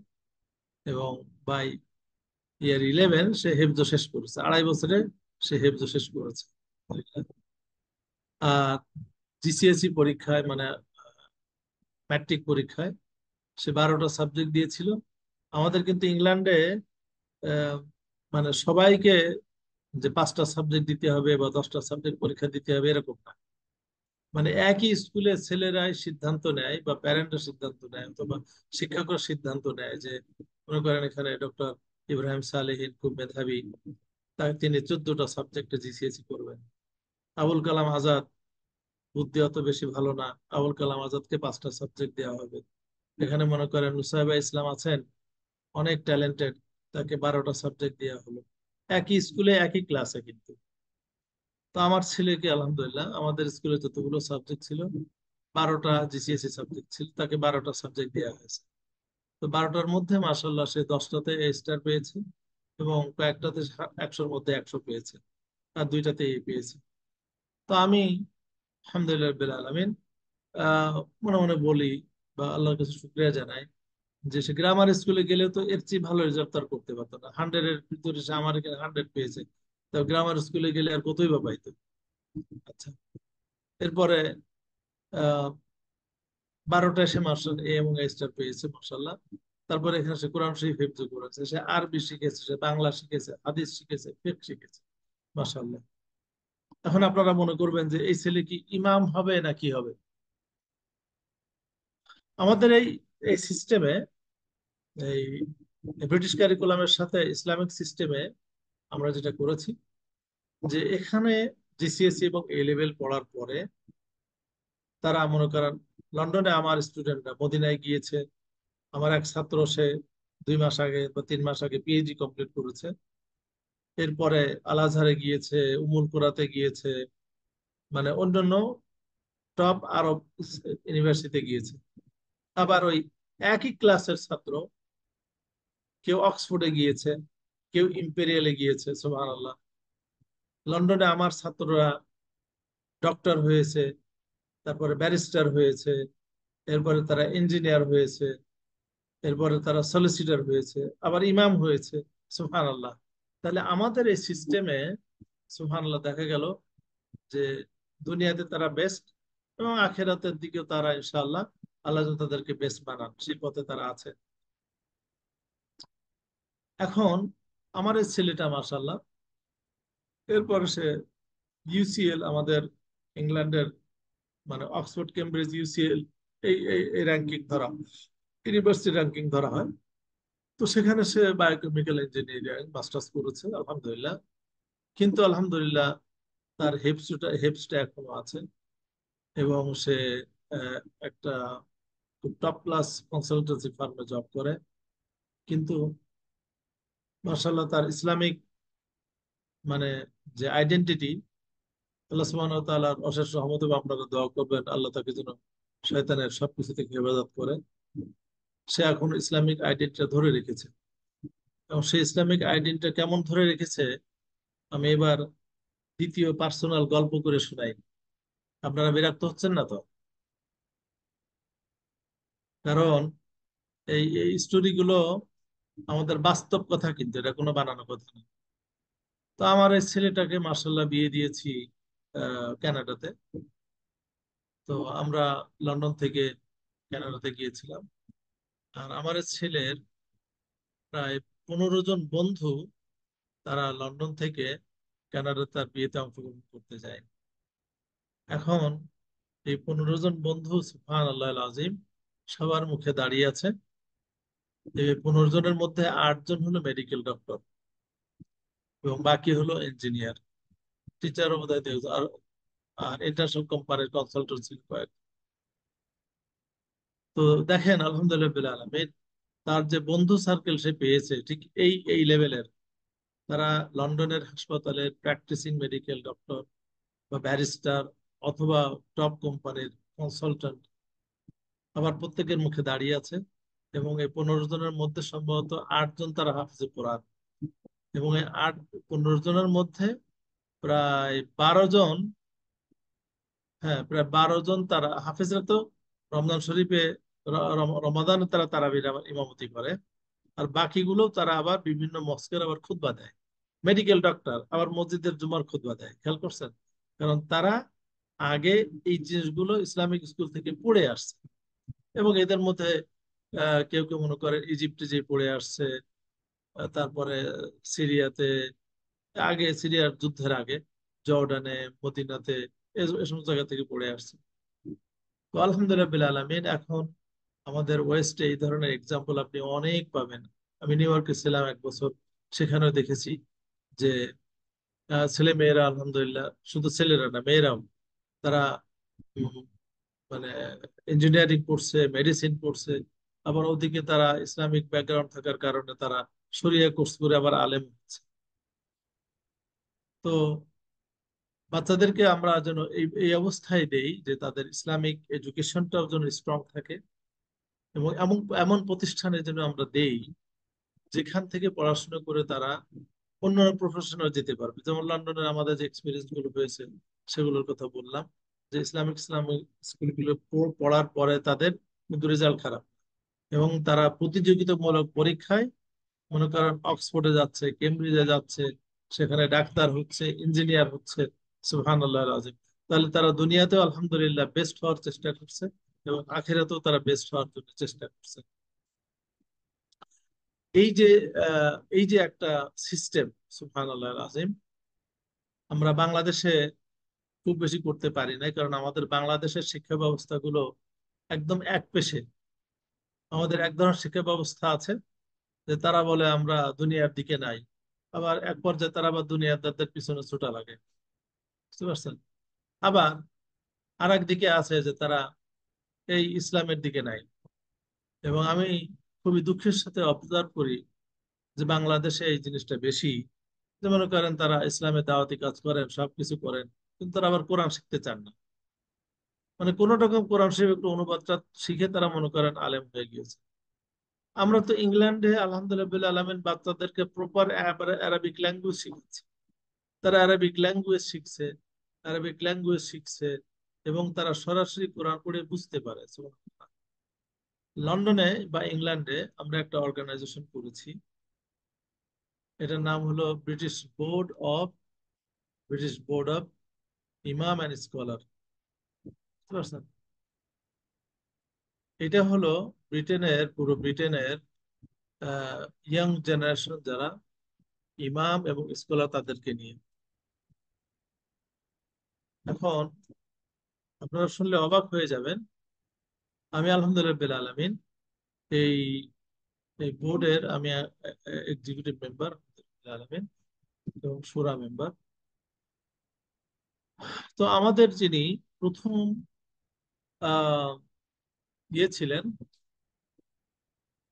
এবং বাই ইয়ার 11 সে হিফজ শেষ করেছে। 2.5 বছরে সে হিফজ শেষ করেছে। আর জিসিএসই পরীক্ষায়, মানে ম্যাট্রিক পরীক্ষায়, সে 12টা সাবজেক্ট দিয়েছিল। আমাদের কিন্তু ইংল্যান্ডে আহ, মানে সবাইকে যে 5টা সাবজেক্ট দিতে হবে বা 10টা সাবজেক্ট পরীক্ষা দিতে হবে এরকম না। মানে একই স্কুলে ছেলেরাই সিদ্ধান্ত নেয় বা প্যারেন্টরা সিদ্ধান্ত নেয়, অথবা শিক্ষকরা সিদ্ধান্ত নেয় যে মনে করেন এখানে ডক্টর ইব্রাহিম সালেহীন খুব মেধাবী, তাই তিনি 14টা সাবজেক্টে জিসিএসি করবেন। আবুল কালাম আজাদ বুদ্ধি অত বেশি ভালো না, আবুল কালাম আজাদকে 5টা সাবজেক্ট দেওয়া হবে। এখানে মনে করেন নুসাইবা ইসলাম আছেন, অনেক ট্যালেন্টেড, তাকে 12টা সাবজেক্ট দেওয়া হলো। একই স্কুলে একই ক্লাসে কিন্তু। তো আমার ছেলেকে আলহামদুলিল্লাহ, আমাদের স্কুলে যতগুলো সাবজেক্ট ছিল, 12টা জিসিএসসি সাবজেক্ট ছিল, তাকে 12টা সাবজেক্ট দেওয়া হয়েছে। তো 12টার মধ্যে মাসাল্লাহ সে 10টাতে এ স্টার পেয়েছে, এবং কয়েকটাতে 100-র মধ্যে 100 পেয়েছে, আর 2টাতে এ পেয়েছে। তো আমি আলহামদুলিল্লাহ রাব্বিল আলামিন আহ মনে মনে বলি বা আল্লাহর কাছে শুকরিয়া জানাই যে সে গ্রামার স্কুলে গেলে তো এর চেয়ে ভালো রেজাল্ট তার করতে পারতো না। 100-এর ভিতরে সে আমার এখানে 100 পেয়েছে, তো গ্রামার স্কুলে গেলে আর কতই বা পাইতো। আচ্ছা, এরপরে আহ 12টায় সে মার্শাল এ এবং এ স্টার পেয়েছে মার্শাল্লাহ। তারপরে এখানে সে কোরআন শরীফ হিফজ করেছে, সে আরবি শিখেছে, সে বাংলা শিখেছে, হাদিস শিখেছে, ফিকহ শিখেছে মার্শাল্লাহ। এখন আপনারা মনে করবেন যে এই ছেলে কি ইমাম হবে না কি হবে? আমাদের এই এই সিস্টেমে, এই ব্রিটিশ কারিকুলামের সাথে ইসলামিক সিস্টেমে আমরা যেটা করেছি, যে এখানে জিসিএসসি এবং এ লেভেল পড়ার পরে তারা মনে করেন, লন্ডনে আমার স্টুডেন্টরা মদিনায় গিয়েছে। আমার এক ছাত্র, সে 2 মাস আগে বা 3 মাস আগে পিএইচডি কমপ্লিট করেছে। এরপরে আল আজহারে গিয়েছে, উমুল কোরাতে গিয়েছে, মানে অন্যান্য টপ আরব ইউনিভার্সিটিতে গিয়েছে। আবার ওই একই ক্লাসের ছাত্র কেউ অক্সফোর্ডে গিয়েছে, কেউ ইম্পেরিয়ালে গিয়েছে। সুবহানাল্লাহ। লন্ডনে আমার ছাত্ররা ডক্টর হয়েছে, তারপরে ব্যারিস্টার হয়েছে, এরপরে তারা ইঞ্জিনিয়ার হয়েছে, এরপরে তারা সলিসিটর হয়েছে, আবার ইমাম হয়েছে। সুবহানাল্লাহ। তাহলে আমাদের এই সিস্টেমে সুবহানাল্লাহ দেখা গেল যে দুনিয়াতে তারা বেস্ট, এবং আখেরাতের দিকেও তারা ইনশাআল্লাহ আল্লাহ যেন তাদেরকে বেস্ট বানান, সেই পথে তারা আছে। এখন আমার এই ছেলেটা মাশাআল্লাহ, এরপরে সে ইউসিএল, আমাদের ইংল্যান্ডের মানে অক্সফোর্ড কেমব্রিজ ইউসিএল, এই র্যাঙ্কিং ধরা, ইউনিভার্সিটি র্যাঙ্কিং ধরা হয়। তো সেখানে সে বায়োকেমিক্যাল ইঞ্জিনিয়ারিং মাস্টার্স করেছে আলহামদুলিল্লাহ। কিন্তু আলহামদুলিল্লাহ তার হেপসটা এখনো আছে, এবং সে আহ, একটা টপ ক্লাস কনসালটেন্সি ফার্মে জব করে। কিন্তু মার্শাল্লাহ তার ইসলামিক মানে যে আইডেন্টিটি, আল্লাহ সুবহানাহু ওয়া তাআলার অশেষ রহমতে আপনারা দোয়া করবেন আল্লাহ তাকে যেন শয়তানের সবকিছু থেকে হেফাজত করে। সে এখন ইসলামিক আইডেন্টিটা ধরে রেখেছে, এবং সে ইসলামিক আইডেন্টিটা কেমন ধরে রেখেছে আমি এবার দ্বিতীয় পার্সোনাল গল্প করে শোনাই। আপনারা বিরক্ত হচ্ছেন না তো? কারণ এই স্টোরি গুলো আমাদের বাস্তব কথা, কিন্তু এটা কোনো বানানো কথা না। তো আমার এই ছেলেটাকে মার্শাল্লাহ বিয়ে দিয়েছি কানাডাতে। তো আমরা লন্ডন থেকে কানাডাতে গিয়েছিলাম। আর আমার এই ছেলের প্রায় 15 জন বন্ধু, তারা লন্ডন থেকে কানাডা তার বিয়েতে অংশগ্রহণ করতে যায়। এখন এই 15 জন বন্ধু সুবহান আল্লাহ আজিম সবার মুখে দাঁড়িয়ে আছে, এই 15 জনের মধ্যে 8 জন হলো মেডিকেল ডক্টর এবং বাকি হলো ইঞ্জিনিয়ার, টিচারও বোধহয় 2 জন, আর আর ইন্টারন্যাশনাল কোম্পানির কনসালটেন্সি কয়েক। তো দেখেন আলহামদুলিল্লাহ বিল আলামিন, তার যে বন্ধু সার্কেল সে পেয়েছে ঠিক এই এই লেভেলের। তারা লন্ডনের হাসপাতালের প্র্যাকটিসিং মেডিকেল ডক্টর বা ব্যারিস্টার অথবা টপ কোম্পানির কনসালটেন্ট, আবার প্রত্যেকের মুখে দাঁড়িয়ে আছে। এবং এই 15 জনের মধ্যে সম্ভবত 8 জন তারা হাফিজে কোরআন, এবং এই 15 জনের মধ্যে প্রায় 12 জন, হ্যাঁ প্রায় 12 জন তারা হাফিজরা তো রমজান শরীফে রমাদানে তারা তারাবির ইমামতি করে, আর বাকিগুলো তারা আবার বিভিন্ন মস্কের আবার খুতবা দেয়। মেডিকেল ডক্টর আবার মসজিদের জুমার খুতবা দেয়, খেয়াল করছেন? কারণ তারা আগে এই জিনিসগুলো ইসলামিক স্কুল থেকে পড়ে আসছে। এবং এদের মধ্যে কেউ কেউ মনে করে ইজিপ্টে যে পড়ে আসছে, তারপরে সিরিয়াতে, আগে সিরিয়ার যুদ্ধের আগে জর্ডানে, মদিনাতে, এসব জায়গা থেকে পড়ে আসছে। তো আলহামদুলিল্লাহ বিল আলামিন, এখন আমাদের ওয়েস্টে এই ধরনের এক্সাম্পল আপনি অনেক পাবেন। আমি নিউ ইয়র্কে ছিলাম 1 বছর, সেখানেও দেখেছি যে ছেলে মেয়েরা আলহামদুলিল্লাহ, শুধু ছেলেরা না মেয়েরাও, তারা উম, মানে ইঞ্জিনিয়ারিং পড়ছে, মেডিসিন পড়ছে, আবার ওদিকে তারা ইসলামিক ব্যাকগ্রাউন্ড থাকার কারণে তারা শরিয়া কোর্স করে আবার আলেম হচ্ছে। তো বাচ্চাদেরকে আমরা যেন এই এই অবস্থায় দেই যে তাদের ইসলামিক এডুকেশনটাও যেন স্ট্রং থাকে, এবং এমন এমন প্রতিষ্ঠানে যেন আমরা দেই যেখান থেকে পড়াশোনা করে তারা অন্য প্রফেশনাল যেতে পারবে। যেমন লন্ডনের আমাদের যে এক্সপিরিয়েন্স গুলো হয়েছে সেগুলোর কথা বললাম, যে ইসলামিক স্কুলগুলো পড়ার পরে তাদের কিন্তু রেজাল্ট খারাপ, এবং তারা প্রতিযোগিতামূলক পরীক্ষায় মনে করেন অক্সফোর্ডে যাচ্ছে, কেমব্রিজে যাচ্ছে, সেখানে ডাক্তার হচ্ছে, ইঞ্জিনিয়ার হচ্ছে। সুবহানাল্লাহ আযীম। তাহলে তারা দুনিয়াতেও আলহামদুলিল্লাহ বেস্ট হওয়ার চেষ্টা করছে, এবং আখিরাতেও তারা বেস্ট হওয়ার জন্য চেষ্টা করছে। এই যে একটা সিস্টেম, সুবহানাল্লাহ আযীম, আমরা বাংলাদেশে খুব বেশি করতে পারি না, কারণ আমাদের বাংলাদেশের শিক্ষা ব্যবস্থাগুলো একদম একপেশে। আমাদের এক ধরনের শিক্ষা ব্যবস্থা আছে যে তারা বলে আমরা দুনিয়ার দিকে নাই, আবার এক পর্যায়ে তারা আবার দুনিয়াদারদের পিছনে ছুটা লাগে। বুঝতে পারছেন? আবার আর এক দিকে আছে যে তারা এই ইসলামের দিকে নাই। এবং আমি খুবই দুঃখের সাথে অবজার্ভ করি যে বাংলাদেশে এই জিনিসটা বেশি। যে মনে করেন তারা ইসলামের দাওয়াতি কাজ করেন, সবকিছু করেন, কিন্তু তারা আবার কোরআন শিখতে চান না। মানে কোন রকম কোরআন শরীফ একটু অনুবাদটা শিখে তারা মনে করেন আলেম হয়ে গিয়েছে। আমরা তো ইংল্যান্ডে আলহামদুলিল্লাহ আলমিন বাচ্চাদেরকে প্রপার অ্যারাবিক ল্যাঙ্গুয়েজ শিখাচ্ছি। তারা অ্যারাবিক ল্যাঙ্গুয়েজ শিখছে, অ্যারাবিক ল্যাঙ্গুয়েজ শিখছে, এবং তারা সরাসরি কোরআন পড়ে বুঝতে পারে। সুবহানাল্লাহ। লন্ডনে বা ইংল্যান্ডে আমরা একটা অর্গানাইজেশন করেছি, এটার নাম হলো ব্রিটিশ বোর্ড অফ ইমাম অ্যান্ড স্কলার। বুঝতে পারছেন? এটা হলো পুরো ব্রিটেনের ইয়াং জেনারেশন যারা ইমাম এবং স্কলার তাদেরকে নিয়ে। এখন আপনারা শুনলে অবাক হয়ে যাবেন, আমি আলহামদুলিল্লাহ বিল আলামিন এই এই বোর্ডের আমি এক্সিকিউটিভ মেম্বার আলামিন, এবং শুরা মেম্বার। তো আমাদের যিনি প্রথম আহ ইয়ে ছিলেন,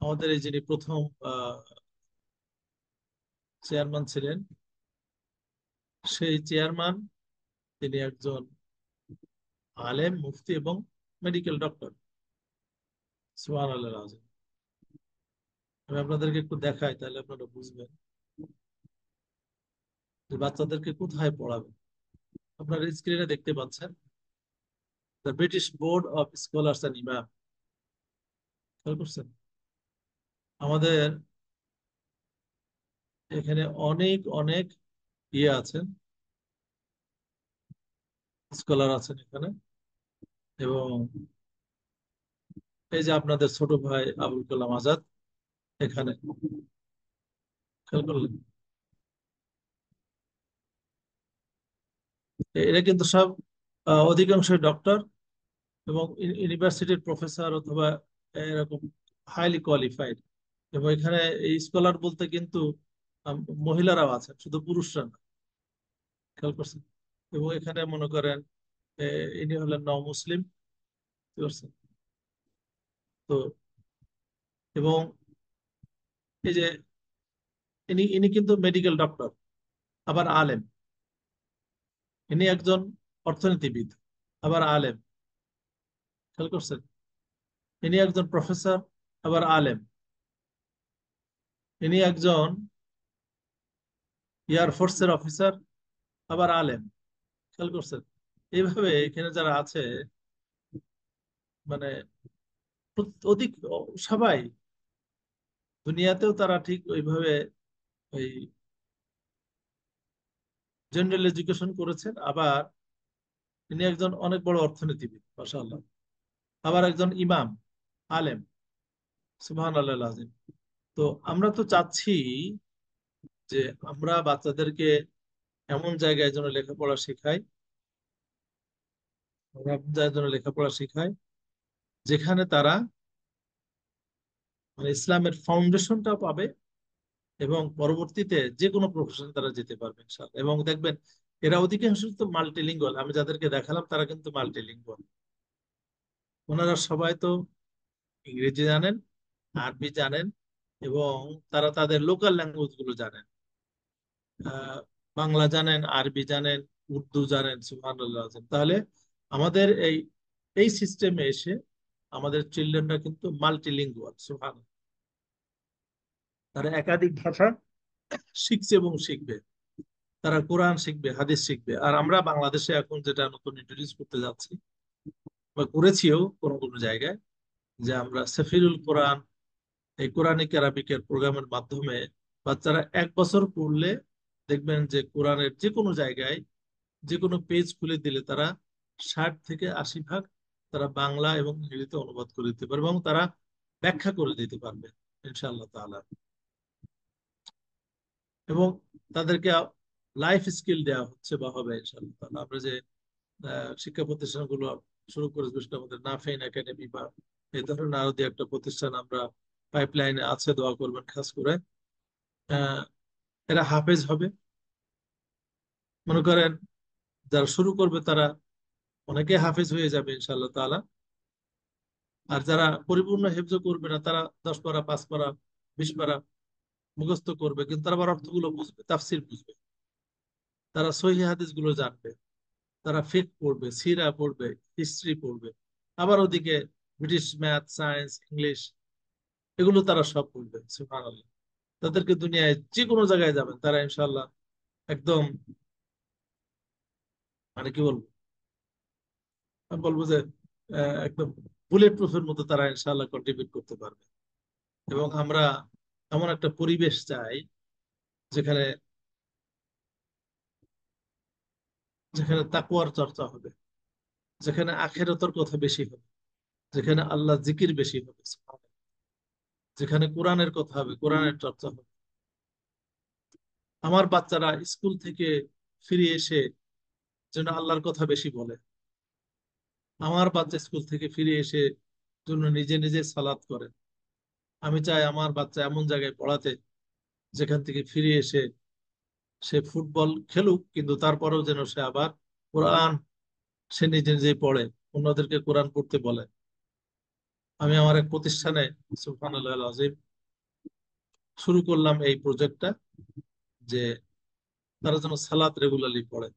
আমাদের এই যিনি প্রথম চেয়ারম্যান ছিলেন, সেই চেয়ারম্যান তিনি একজন আলেম, মুফতি এবং মেডিকেল ডক্টর। সুবহানাল্লাহ আযীম। আমি আপনাদেরকে একটু দেখাই, তাহলে আপনারা বুঝবেন যে বাচ্চাদেরকে কোথায় পড়াবেন। আপনারা স্ক্রিনে দেখতে পাচ্ছেন the British board of scholars and ইমাম। খেয়াল করছেন? আমাদের এখানে অনেক অনেক ইয়ে আছেন, স্কলার আছেন এখানে। এবং এই যে আপনাদের ছোট ভাই আবুল কালাম আজাদ এখানে, খেয়াল করলেন? এরা কিন্তু সব অধিকাংশই ডক্টর এবং ইউনিভার্সিটির প্রফেসর অথবা এরকম হাইলি কোয়ালিফাইড। এবং এখানে এই স্কলার বলতে কিন্তু মহিলারাও আছেন, শুধু পুরুষরা না, খেয়াল করছেন। এবং এখানে মনে করেন ইনি হলেন নও মুসলিম, বুঝতে পারছেন তো। এবং এই যে ইনি ইনি কিন্তু মেডিকেল ডক্টর, আবার আলেম। ইনি একজন অর্থনীতিবিদ, আবার আলেম, খেয়াল করছেন। ইনি একজন প্রফেসর, আবার আলেম। ইনি একজন এয়ার ফোর্সের অফিসার, আবার আলেম, খেয়াল করছেন। এইভাবে এখানে যারা আছে মানে অধিক সবাই দুনিয়াতেও তারা ঠিক ওইভাবে ওই জেনারেল এডুকেশন করেছেন। আবার তিনি একজন অনেক বড় অর্থনীতিবিদ, মাশাআল্লাহ। আবার একজন ইমাম, আলেম, সুবহানাল্লাহ আযীম। তো আমরা তো চাচ্ছি যে আমরা বাচ্চাদেরকে এমন জায়গায় যেন লেখাপড়া শেখাই, আমরা এমন জায়গায় যেন লেখাপড়া শেখাই যেখানে তারা মানে ইসলামের ফাউন্ডেশনটা পাবে, এবং পরবর্তীতে যে কোনো প্রফেশনে তারা যেতে পারবে ইনশাআল্লাহ। এবং দেখবেন এরা অধিকাংশ তো মাল্টিলিঙ্গুয়াল, আমি যাদেরকে দেখালাম তারা কিন্তু মাল্টিলিঙ্গুয়াল। ওনারা সবাই তো ইংরেজি জানেন, আরবি জানেন, এবং তারা তাদের লোকাল ল্যাঙ্গুয়েজ গুলো জানেন। আহ, বাংলা জানেন, আরবি জানেন, উর্দু জানেন, সুবহানাল্লাহ আযীম। তাহলে আমাদের এই এই সিস্টেমে এসে আমাদের চিলড্রেনরা কিন্তু মাল্টিলিঙ্গুয়াল, সুবহানাল্লাহ। তারা একাধিক ভাষা শিখছে এবং শিখবে। তারা কোরআন শিখবে, হাদিস শিখবে। আর আমরা বাংলাদেশে এখন যেটা নতুন ইন্ট্রোডিউস করতে যাচ্ছি বা করেছিও কোনো কোনো জায়গায়, যে আমরা সেফিরুল কোরআন, এই কোরআনিক আরবিকের প্রোগ্রামের মাধ্যমে বাচ্চারা 1 বছর পড়লে দেখবেন যে কোরআনের যে কোনো জায়গায় যে কোনো পেজ খুলে দিলে তারা 60 থেকে 80 ভাগ তারা বাংলা এবং ইংরেজিতে অনুবাদ করে দিতে পারবে, এবং তারা ব্যাখ্যা করে দিতে পারবে ইনশাআল্লাহ তাআলা। এবং তাদেরকে লাইফ স্কিল দেওয়া হচ্ছে বা হবে ইনশাআল্লাহ তাআলা। আমরা যে শিক্ষা প্রতিষ্ঠানগুলো শুরু করেছে, বিশেষ করে আমাদের নাফিন একাডেমি বা এই ধরনের আরো দু একটা প্রতিষ্ঠান আমরা পাইপলাইনে আছে, দোয়া করবেন খাস করে। আহ, এরা হাফেজ হবে, মনে করেন যারা শুরু করবে তারা অনেকে হাফেজ হয়ে যাবে ইনশাআল্লাহ তাআলা। আর যারা পরিপূর্ণ হেফজ করবে না তারা 10 পারা, 5 পারা, 20 পারা মুখস্থ করবে, কিন্তু তারা আবার অর্থগুলো বুঝবে, তাফসির বুঝবে, তারা সহিহ হাদিস গুলো জানবে, তারা ফিকহ পড়বে, সিরা পড়বে, হিস্ট্রি পড়বে। আবার ওদিকে ব্রিটিশ ম্যাথ, সায়েন্স, ইংলিশ, এগুলো তারা সব পড়বে, সুবহানাল্লাহ। তাদেরকে দুনিয়ায় যে কোনো জায়গায় যাবেন তারা ইনশাআল্লাহ একদম মানে কি বলবো, আমি বলবো যে একদম বুলেট প্রুফের মতো তারা ইনশাআল্লাহ কন্ট্রিবিউট করতে পারবে। এবং আমরা এমন একটা পরিবেশ চাই যেখানে যেখানে তাকওয়ার চর্চা হবে, যেখানে আখিরাতের কথা বেশি হবে, যেখানে আল্লাহ জিকির বেশি হবে, যেখানে কোরআনের কথা হবে, কোরআনের চর্চা হবে। আমার বাচ্চারা স্কুল থেকে ফিরে এসে যেন আল্লাহর কথা বেশি বলে। আমার বাচ্চা স্কুল থেকে ফিরে এসে যেন নিজে নিজে সালাত করে। আমি চাই আমার বাচ্চা এমন জায়গায় পড়াতে যেখান থেকে ফিরে এসে সে ফুটবল খেলুক, কিন্তু তারপরেও যেন সে আবার কোরআন সে নিজে নিজেই পড়ে, অন্যদেরকে কোরআন পড়তে বলে। আমি আমার এক প্রতিষ্ঠানে, সুবহানাল্লাহ আযীম, শুরু করলাম এই প্রজেক্টটা, যে তারা যেন সালাত রেগুলারলি পড়ে।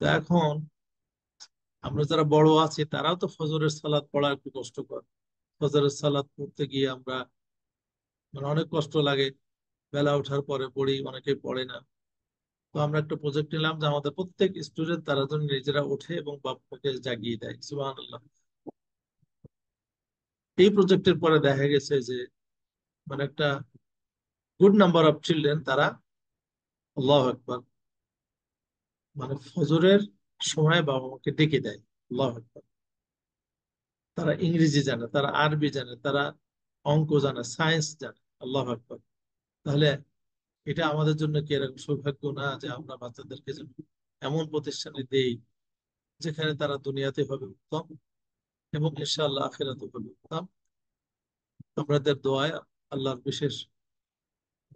তো এখন আমরা যারা বড় আছি তারাও তো ফজরের সালাত পড়া একটু কষ্টকর। ফজরের সালাত পড়তে গিয়ে আমরা মানে অনেক কষ্ট লাগে, বেলা ওঠার পরে পড়ি, অনেকে পড়ে না। তো আমরা একটা প্রজেক্ট নিলাম যে আমাদের প্রত্যেক স্টুডেন্ট তারা যেন নিজেরা ওঠে এবং বাপ্পাকে জাগিয়ে দেয়, সুবহানাল্লাহ। এই প্রজেক্টের পরে দেখা গেছে যে মানে একটা গুড নাম্বার অফ চিলড্রেন তারা আল্লাহু আকবার মানে ফজরের সময় বাবা মাকে ডেকে দেয়, আল্লাহু আকবার। তারা ইংরেজি জানে, তারা আরবি জানে, তারা অঙ্ক জানে, সায়েন্স জানে, আল্লাহু আকবার। তাহলে এটা আমাদের জন্য কি এরকম সৌভাগ্য না যে আমরা বাচ্চাদেরকে যেন এমন প্রতিষ্ঠানে দেই যেখানে তারা দুনিয়াতে হবে উত্তম এবং ইনশাআল্লাহ আখিরাতে হবে উত্তম। আপনাদের দোয়ায় আল্লাহর বিশেষ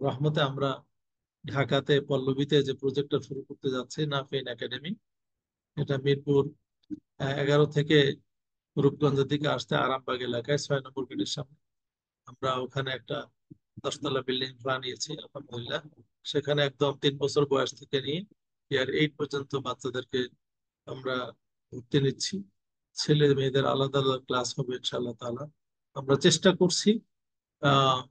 রহমতে আমরা ঢাকাতে পল্লবীতে যে প্রজেক্টটা শুরু করতে যাচ্ছি নাফিন একাডেমি, এটা মিরপুর 11 থেকে রূপগঞ্জের দিকে আসতে আরামবাগ এলাকায় 6 নম্বর গেটের সামনে আমরা ওখানে একটা 10 তলা বিল্ডিং বানিয়েছি আলহামদুলিল্লাহ। সেখানে একদম 3 বছর বয়স থেকে নিয়ে ইয়ার 8 পর্যন্ত বাচ্চাদেরকে আমরা ভর্তি নিচ্ছি। ছেলে মেয়েদের আলাদা আলাদা ক্লাস হবে ইনশাআল্লাহ তাআলা। আমরা চেষ্টা করছি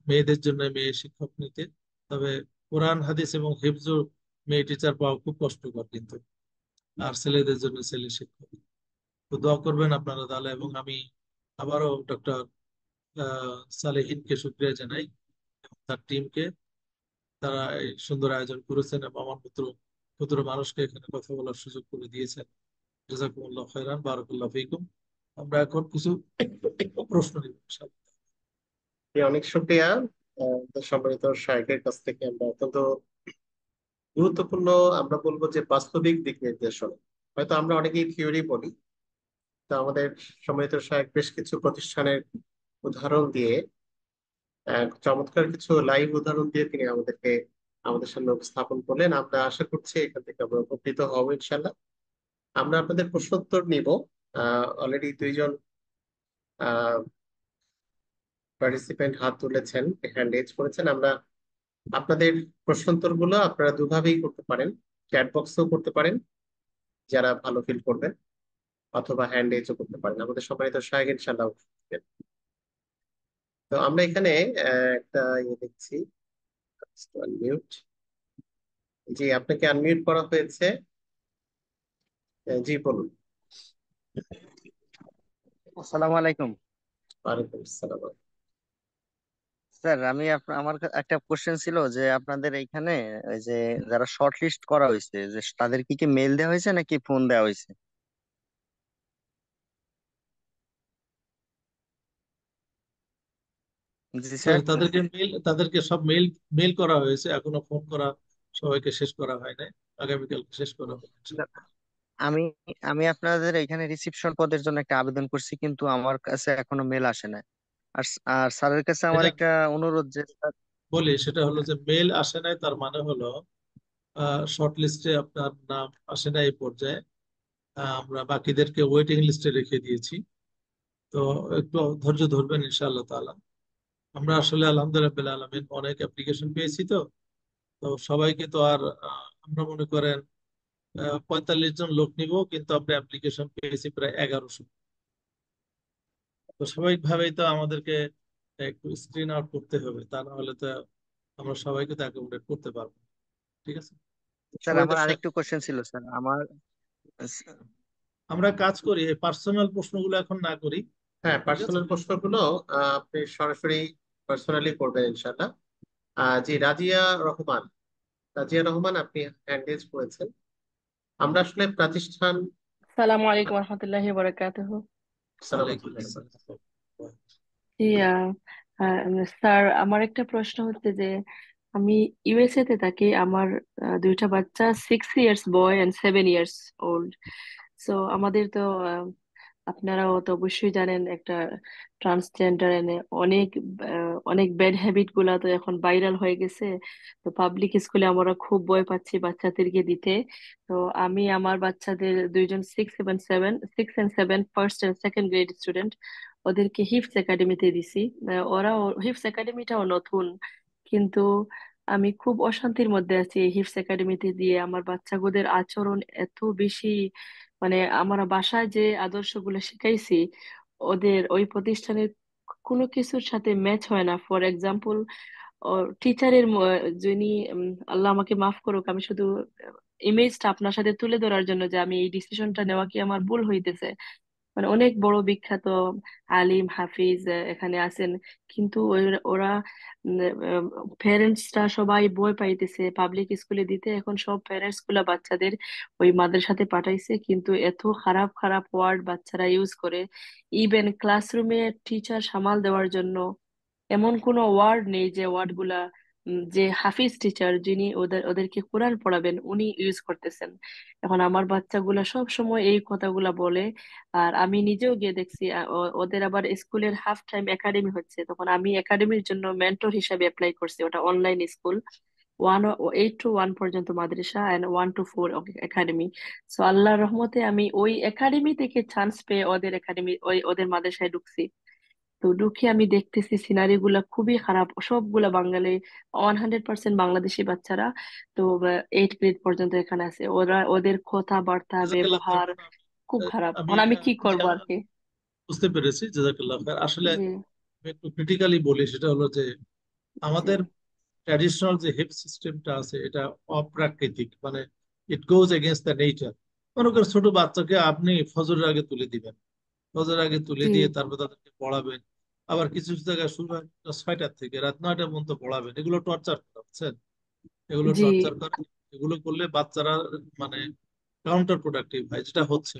মেয়েদের জন্য মেয়ে শিক্ষক নিতে। তবে কোরআন হাদিস এবং হিফজ মেয়ে টিচার পাওয়া খুব কষ্টকর কিন্তু, আর ছেলেদের জন্য ছেলে শিক্ষক। তো দোয়া করবেন আপনারা তাহলে। এবং আমি আবারও ডক্টর সালেহিনকে শুকরিয়া জানাই এবং তার টিমকে। তারা এই সুন্দর আয়োজন করেছেন এবং আমার মতো ক্ষুদ্র মানুষকে এখানে কথা বলার সুযোগ করে দিয়েছেন। জাযাকুমুল্লাহ খাইরান, বারাকাল্লাহু ফিকুম। আমরা এখন কিছু প্রশ্ন নিব ইনশাআল্লাহ। অনেক শুক্রিয়া। সম্মানিত শায়খের কাছ থেকে আমরা অত্যন্ত গুরুত্বপূর্ণ, আমরা বলবো যে বাস্তবিক দিক নির্দেশনা। হয়তো আমরা অনেকেই থিওরি বলি, তো আমাদের সম্মানিত শায়খ বেশ কিছু প্রতিষ্ঠানের উদাহরণ দিয়ে, চমৎকার কিছু লাইভ উদাহরণ দিয়ে তিনি আমাদের সামনে উপস্থাপন করলেন। আমরা আশা করছি এখান থেকে আমরা উপকৃত হব ইনশাল্লাহ। আমরা আপনাদের প্রশ্নোত্তর নিব। অলরেডি 2 জন পার্টিসিপেন্ট হাত তুলেছেন, হ্যান্ড রেজ করেছেন। আমরা আপনাদের প্রশ্নোত্তর গুলো আপনারা দুভাবেই করতে পারেন, চ্যাট বক্সেও করতে পারেন যারা ভালো ফিল করবেন, অথবা হ্যান্ড রেজও করতে পারেন। আমাদের সম্মানিত শাহেদ ইনশাআল্লাহ উত্তর দিবেন। তো আমরা এখানে একটা ইয়ে দেখছি, আনমিউট। জি, আপনাকে আনমিউট করা হয়েছে। জি বলুন। আসসালামু আলাইকুম ওয়ালাইকুম আসসালাম। স্যার। আমার একটা কোশ্চেন ছিল যে আপনাদের এইখানে ওই যে যারা শর্ট লিস্ট করা হয়েছে যে তাদের কি মেল দেওয়া হয়েছে নাকি ফোন দেওয়া হয়েছে? জি স্যার। তাদেরকে সব মেল মেল করা হয়েছে, এখনো ফোন করা সবাইকে শেষ করা হয় নাই। আগামীকালকে শেষ করা হবে ইনশাআল্লাহ। আমি আমি আপনাদের এখানে রিসিপশন পদের জন্য একটা আবেদন করছি, কিন্তু আমার কাছে এখনো মেল আসে না। আর স্যারের কাছে আমার এটা একটা অনুরোধ যে স্যার। বলি, সেটা হলো যে মেল আসে নাই তার মানে হলো শর্ট লিস্টে আপনার নাম আসে না এই পর্যায়ে। আমরা বাকিদেরকে ওয়েটিং লিস্টে রেখে দিয়েছি। তো একটু ধৈর্য ধরবেন ইনশাআল্লাহ তাআলা। আমরা আসলে আলহামদুলিল্লাহ আলমিন অনেক অ্যাপ্লিকেশন পেয়েছি। তো তো সবাইকে তো আর আমরা মনে করেন 45 জন লোক নিব, কিন্তু আমরা অ্যাপ্লিকেশন পেয়েছি প্রায় 1100। তো স্বাভাবিকভাবেই তো আমাদেরকে একটু স্ক্রিন আউট করতে হবে, তা না হলে তো আমরা সবাইকে তো অ্যাকোমোডেট করতে পারবো না। ঠিক আছে। স্যার সম্মানিত আমার আরেকটু কোশ্চেন ছিল স্যার আমার। আমরা কাজ করি এই পার্সোনাল প্রশ্নগুলো এখন না করি। হ্যাঁ, ঠিক আছে। পার্সোনাল প্রশ্নগুলো আপনি সরাসরি পার্সোনালি করবেন ইনশাআল্লাহ। জি, রাজিয়া রহমান, আপনি হ্যান্ড রেজ করেছেন। আমরা আসলে প্রতিষ্ঠান। আসসালামু আলাইকুম রহমতুল্লাহি বারাকাতুহু। সালাম। ওয়ালাইকুম আসসালাম। জি স্যার, আমার একটা প্রশ্ন হচ্ছে যে আমি ইউএসএ তে থাকি। আমার দুইটা বাচ্চা, 6 years boy and 7 years old. So আমাদের তো আপনারাও তো অবশ্যই জানেন একটা ট্রান্সজেন্ডার এনে অনেক অনেক ব্যাড হ্যাবিট গুলা তো এখন ভাইরাল হয়ে গেছে। তো পাবলিক স্কুলে আমরা খুব ভয় পাচ্ছি বাচ্চাদেরকে দিতে। তো আমি আমার বাচ্চাদের দুইজন 6 এবং 7 first and second grade student, ওদেরকে হিফস একাডেমিতে দিছি। ওরা হিফস একাডেমিটাও নতুন, কিন্তু আমি খুব অশান্তির মধ্যে আছি এই হিফস একাডেমিতে দিয়ে। আমার বাচ্চাদের আচরণ এত বেশি, মানে আমরা বাসায় যে আদর্শগুলো শিখাইছি ওদের ওই প্রতিষ্ঠানের কোনো কিছুর সাথে ম্যাচ হয় না। ফর এক্সাম্পল, টিচারের যিনি, আল্লাহ আমাকে মাফ করুক, আমি শুধু ইমেজটা আপনার সাথে তুলে ধরার জন্য যে আমি এই ডিসিশনটা নেওয়া কি আমার ভুল হইতেছে। মানে অনেক বড় বিখ্যাত আলিম হাফিজ এখানে আছেন, কিন্তু ওরা প্যারেন্টসরা সবাই ভয় পাইতেছে পাবলিক স্কুলে দিতে। এখন সব প্যারেন্টস গুলা বাচ্চাদের ওই মাদ্রাসাতে পাঠাইছে, কিন্তু এত খারাপ খারাপ ওয়ার্ড বাচ্চারা ইউজ করে। ইভেন ক্লাসরুমে টিচার সামাল দেওয়ার জন্য এমন কোনো ওয়ার্ড নেই যে ওয়ার্ড গুলা যে হাফিজ টিচার যিনি ওদেরকে কোরআন পড়াবেন উনি ইউজ করতেছেন। এখন আমার বাচ্চাগুলা সব সময় এই কথাগুলা বলে। আর আমি নিজেও গিয়ে দেখছি ওদের আবার স্কুলের হাফ টাইম একাডেমি হচ্ছে, তখন আমি একাডেমির জন্য মেন্টর হিসাবে অ্যাপ্লাই করছি। ওটা অনলাইন স্কুল, 8 to 1 পর্যন্ত মাদ্রাসা এন্ড 1 to 4 একাডেমি। সো আল্লাহর রহমতে আমি ওই একাডেমি থেকে চান্স পেয়ে ওদের একাডেমি ওদের মাদ্রাসায় ঢুকছি। তো ঢুকে আমি দেখতেছি সিনারি গুলা খুবই খারাপ, সবগুলা বাঙালি, 100% বাংলাদেশি বাচ্চারা। তো 8 গ্রেড পর্যন্ত এখানে আছে, ওরা ওদের কথাবার্তা জাজাকাল্লাহ খায়ের। ব্যবহার খুব খারাপ। আমি এখন আমি কি জি, করবো আর কি? বুঝতে পেরেছি, জাজাকাল্লাহ খায়ের। আসলে জি, আমি একটু ক্রিটিক্যালি বলি, সেটা হলো যে জি, আমাদের ট্র্যাডিশনাল যে হিপ সিস্টেমটা আছে এটা অপ্রাকৃতিক, মানে ইট গোজ এগেনস্ট দ্য নেচার। মনে করেন ছোট বাচ্চাকে আপনি ফজরের আগে তুলে দিবেন, ফজরের আগে তুলে জি, দিয়ে তারপর তাদেরকে পড়াবেন। আবার কিছু কিছু জায়গায় শুরু হয় 6টার থেকে রাত 9টা পর্যন্ত পড়াবেন। এগুলো টর্চার করা, বুঝছেন? এগুলো জি, টর্চার করা। এগুলো করলে বাচ্চারা মানে কাউন্টার প্রোডাক্টিভ হয়, যেটা হচ্ছে।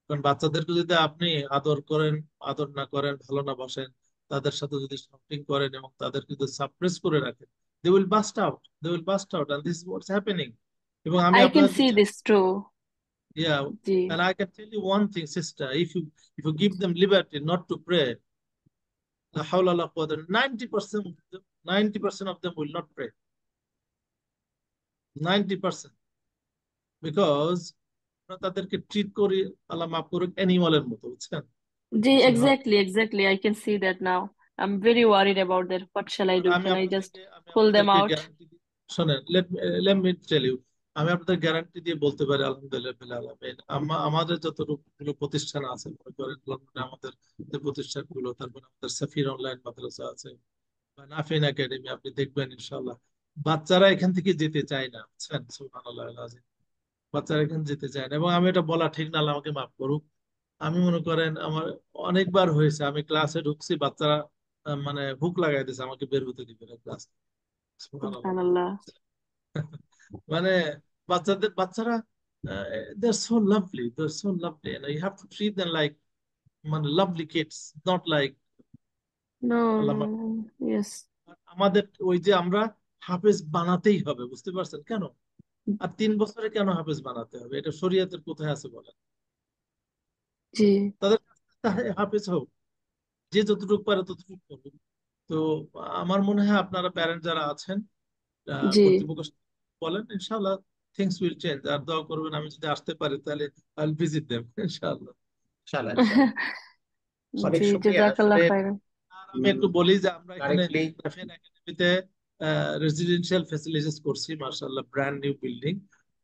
কারণ বাচ্চাদেরকে যদি আপনি আদর করেন, আদর না করেন, ভালো না বসেন, তাদের সাথে যদি শপিং করেন এবং তাদেরকে যদি সাপ্রেস করে রাখেন, they will burst out, they will burst out, and this is what's happening. এবং আমি আই ক্যান আপনাদের সি দিস ট্রু। yeah, জি, and I can tell you one thing, sister, if you give them liberty not to pray, la hawla la quwwata, 90% of them will not pray. 90%, because আমরা তাদেরকে treat করি, আল্লাহ মাফ করুক, অ্যানিমালের মতো, বুঝছেন? জি, This is not. Exactly I can see that now. I am very worried about that. What shall I do? Can I just আমি পুল them আপনাদেরকে out? Guarantee দিই, শোনেন, লেট মি টেল ইউ, আমি আপনাদের গ্যারান্টি দিয়ে বলতে পারি আলহামদুলিল্লাহ বিল আলামিন, আমাদের যতগুলো প্রতিষ্ঠান আছে, মনে করেন লন্ডনে আমাদের যে প্রতিষ্ঠানগুলো, তারপর আমাদের সাফির অনলাইন মাদ্রাসা আছে বা নাফিন একাডেমি, আপনি দেখবেন ইনশাআল্লাহ বাচ্চারা এখান থেকে যেতে চায় না, বুঝছেন? সুবহানাল্লাহ আল-আযীম। বাচ্চারা এখানে যেতে চায় না, এবং আমি এটা বলা ঠিক না, আল্লাহ আমাকে মাফ করুক। আমি মনে করেন আমার অনেকবার হয়েছে, আমি ক্লাসে ঢুকছি, বাচ্চারা মানে হুক লাগাই দিয়েছে, আমাকে বের হতে দিবে না ক্লাস। সুবহানাল্লাহ। সুবহানাল্লাহ। মানে বাচ্চারা they're so lovely, they're so lovely, and you have to treat them like মানে lovely kids, not like no, Allah no, মাফ। ইয়েস। আমাদের ওই যে আমরা হাফেজ বানাতেই হবে, বুঝতে পারছেন কেন? আর 3 বছরে কেন হাফেজ বানাতে হবে? এটা শরীয়তের কোথায় আছে বলেন? জি, তাদের হাফেজ হোক, যে যতটুকু পারে ততটুকু করুক। তো আমার মনে হয় আপনারা প্যারেন্ট যারা আছেন, জি। কর্তৃপক্ষ বলেন, ইনশাআল্লাহ থিংস উইল চেঞ্জ। আর দোয়া করবেন আমি যদি আসতে পারি তাহলে আই উইল ভিজিট দেম ইনশাআল্লাহ। ইনশাআল্লাহ ইনশাআল্লাহ। অনেক জি, শুক্রিয়া জাজাকাল্লাহ আসলে। খাইরান। আর আমি একটু বলি যে আমরা এখানে কারেক্টলি রাফিয়ান একাডেমিতে রেসিডেন্সিয়াল ফ্যাসিলিটিস করছি, মাশাআল্লাহ, ব্র্যান্ড নিউ বিল্ডিং।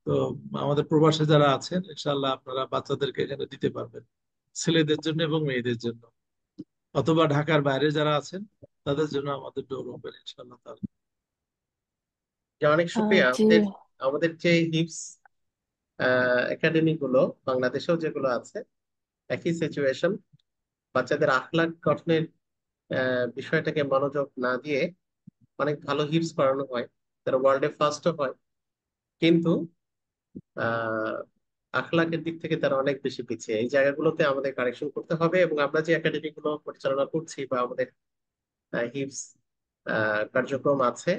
তো আমাদের প্রবাসী যারা আছেন, ইনশাআল্লাহ আপনারা বাচ্চাদেরকে এখানে দিতে পারবেন, ছেলেদের জন্য এবং মেয়েদের জন্য। অথবা ঢাকার বাইরে যারা আছেন তাদের জন্য আমাদের ডোর ওপেন ইনশাআল্লাহ তাআলা। অনেক শুক্রিয়া। জি, আমাদের আমাদের যে হিপস একাডেমি গুলো বাংলাদেশেও যেগুলো আছে, একই সিচুয়েশন। বাচ্চাদের আখলাক গঠনের বিষয়টাকে মনোযোগ না দিয়ে অনেক ভালো হিপস করানো হয়, তারা ওয়ার্ল্ডে ফার্স্টও হয়, কিন্তু আহ আখলাকের দিক থেকে তারা অনেক বেশি পিছিয়ে। এই জায়গাগুলোতে আমাদের কারেকশন করতে হবে, এবং আমরা যে একাডেমি গুলো পরিচালনা করছি বা আমাদের হিপস কার্যক্রম আছে,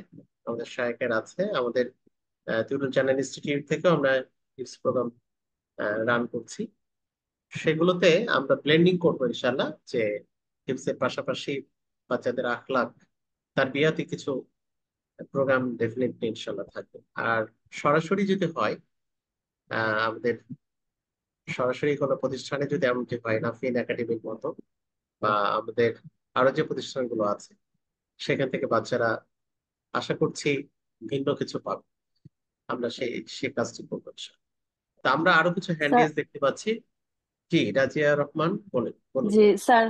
আমাদের শায়কের আছে, আমাদের টিউটর চ্যানেল ইনস্টিটিউট থেকেও আমরা হিপস প্রোগ্রাম রান করছি। সেগুলোতে আমরা ব্লেন্ডিং করবো ইনশাল্লাহ, যে হিপসের পাশাপাশি বাচ্চাদের আখলাক তার বিয়াতে কিছু প্রোগ্রাম ডেফিনেটলি ইনশাল্লাহ থাকবে। আর সরাসরি যদি হয়, আমাদের সরাসরি কোনো প্রতিষ্ঠানে যদি এমনটি হয়, নাফিন একাডেমির মতো বা আমাদের আরো যে প্রতিষ্ঠানগুলো আছে, সেখান থেকে বাচ্চারা আশা করছি ভিন্ন কিছু পাবে। আমরা সেই কাজটি করবো ইনশাল্লাহ। তা আমরা আরো কিছু হ্যান্ড স্যার। রেজ দেখতে পাচ্ছি। জি, রাজিয়া রহমান, বলুন বলুন। জি, স্যার,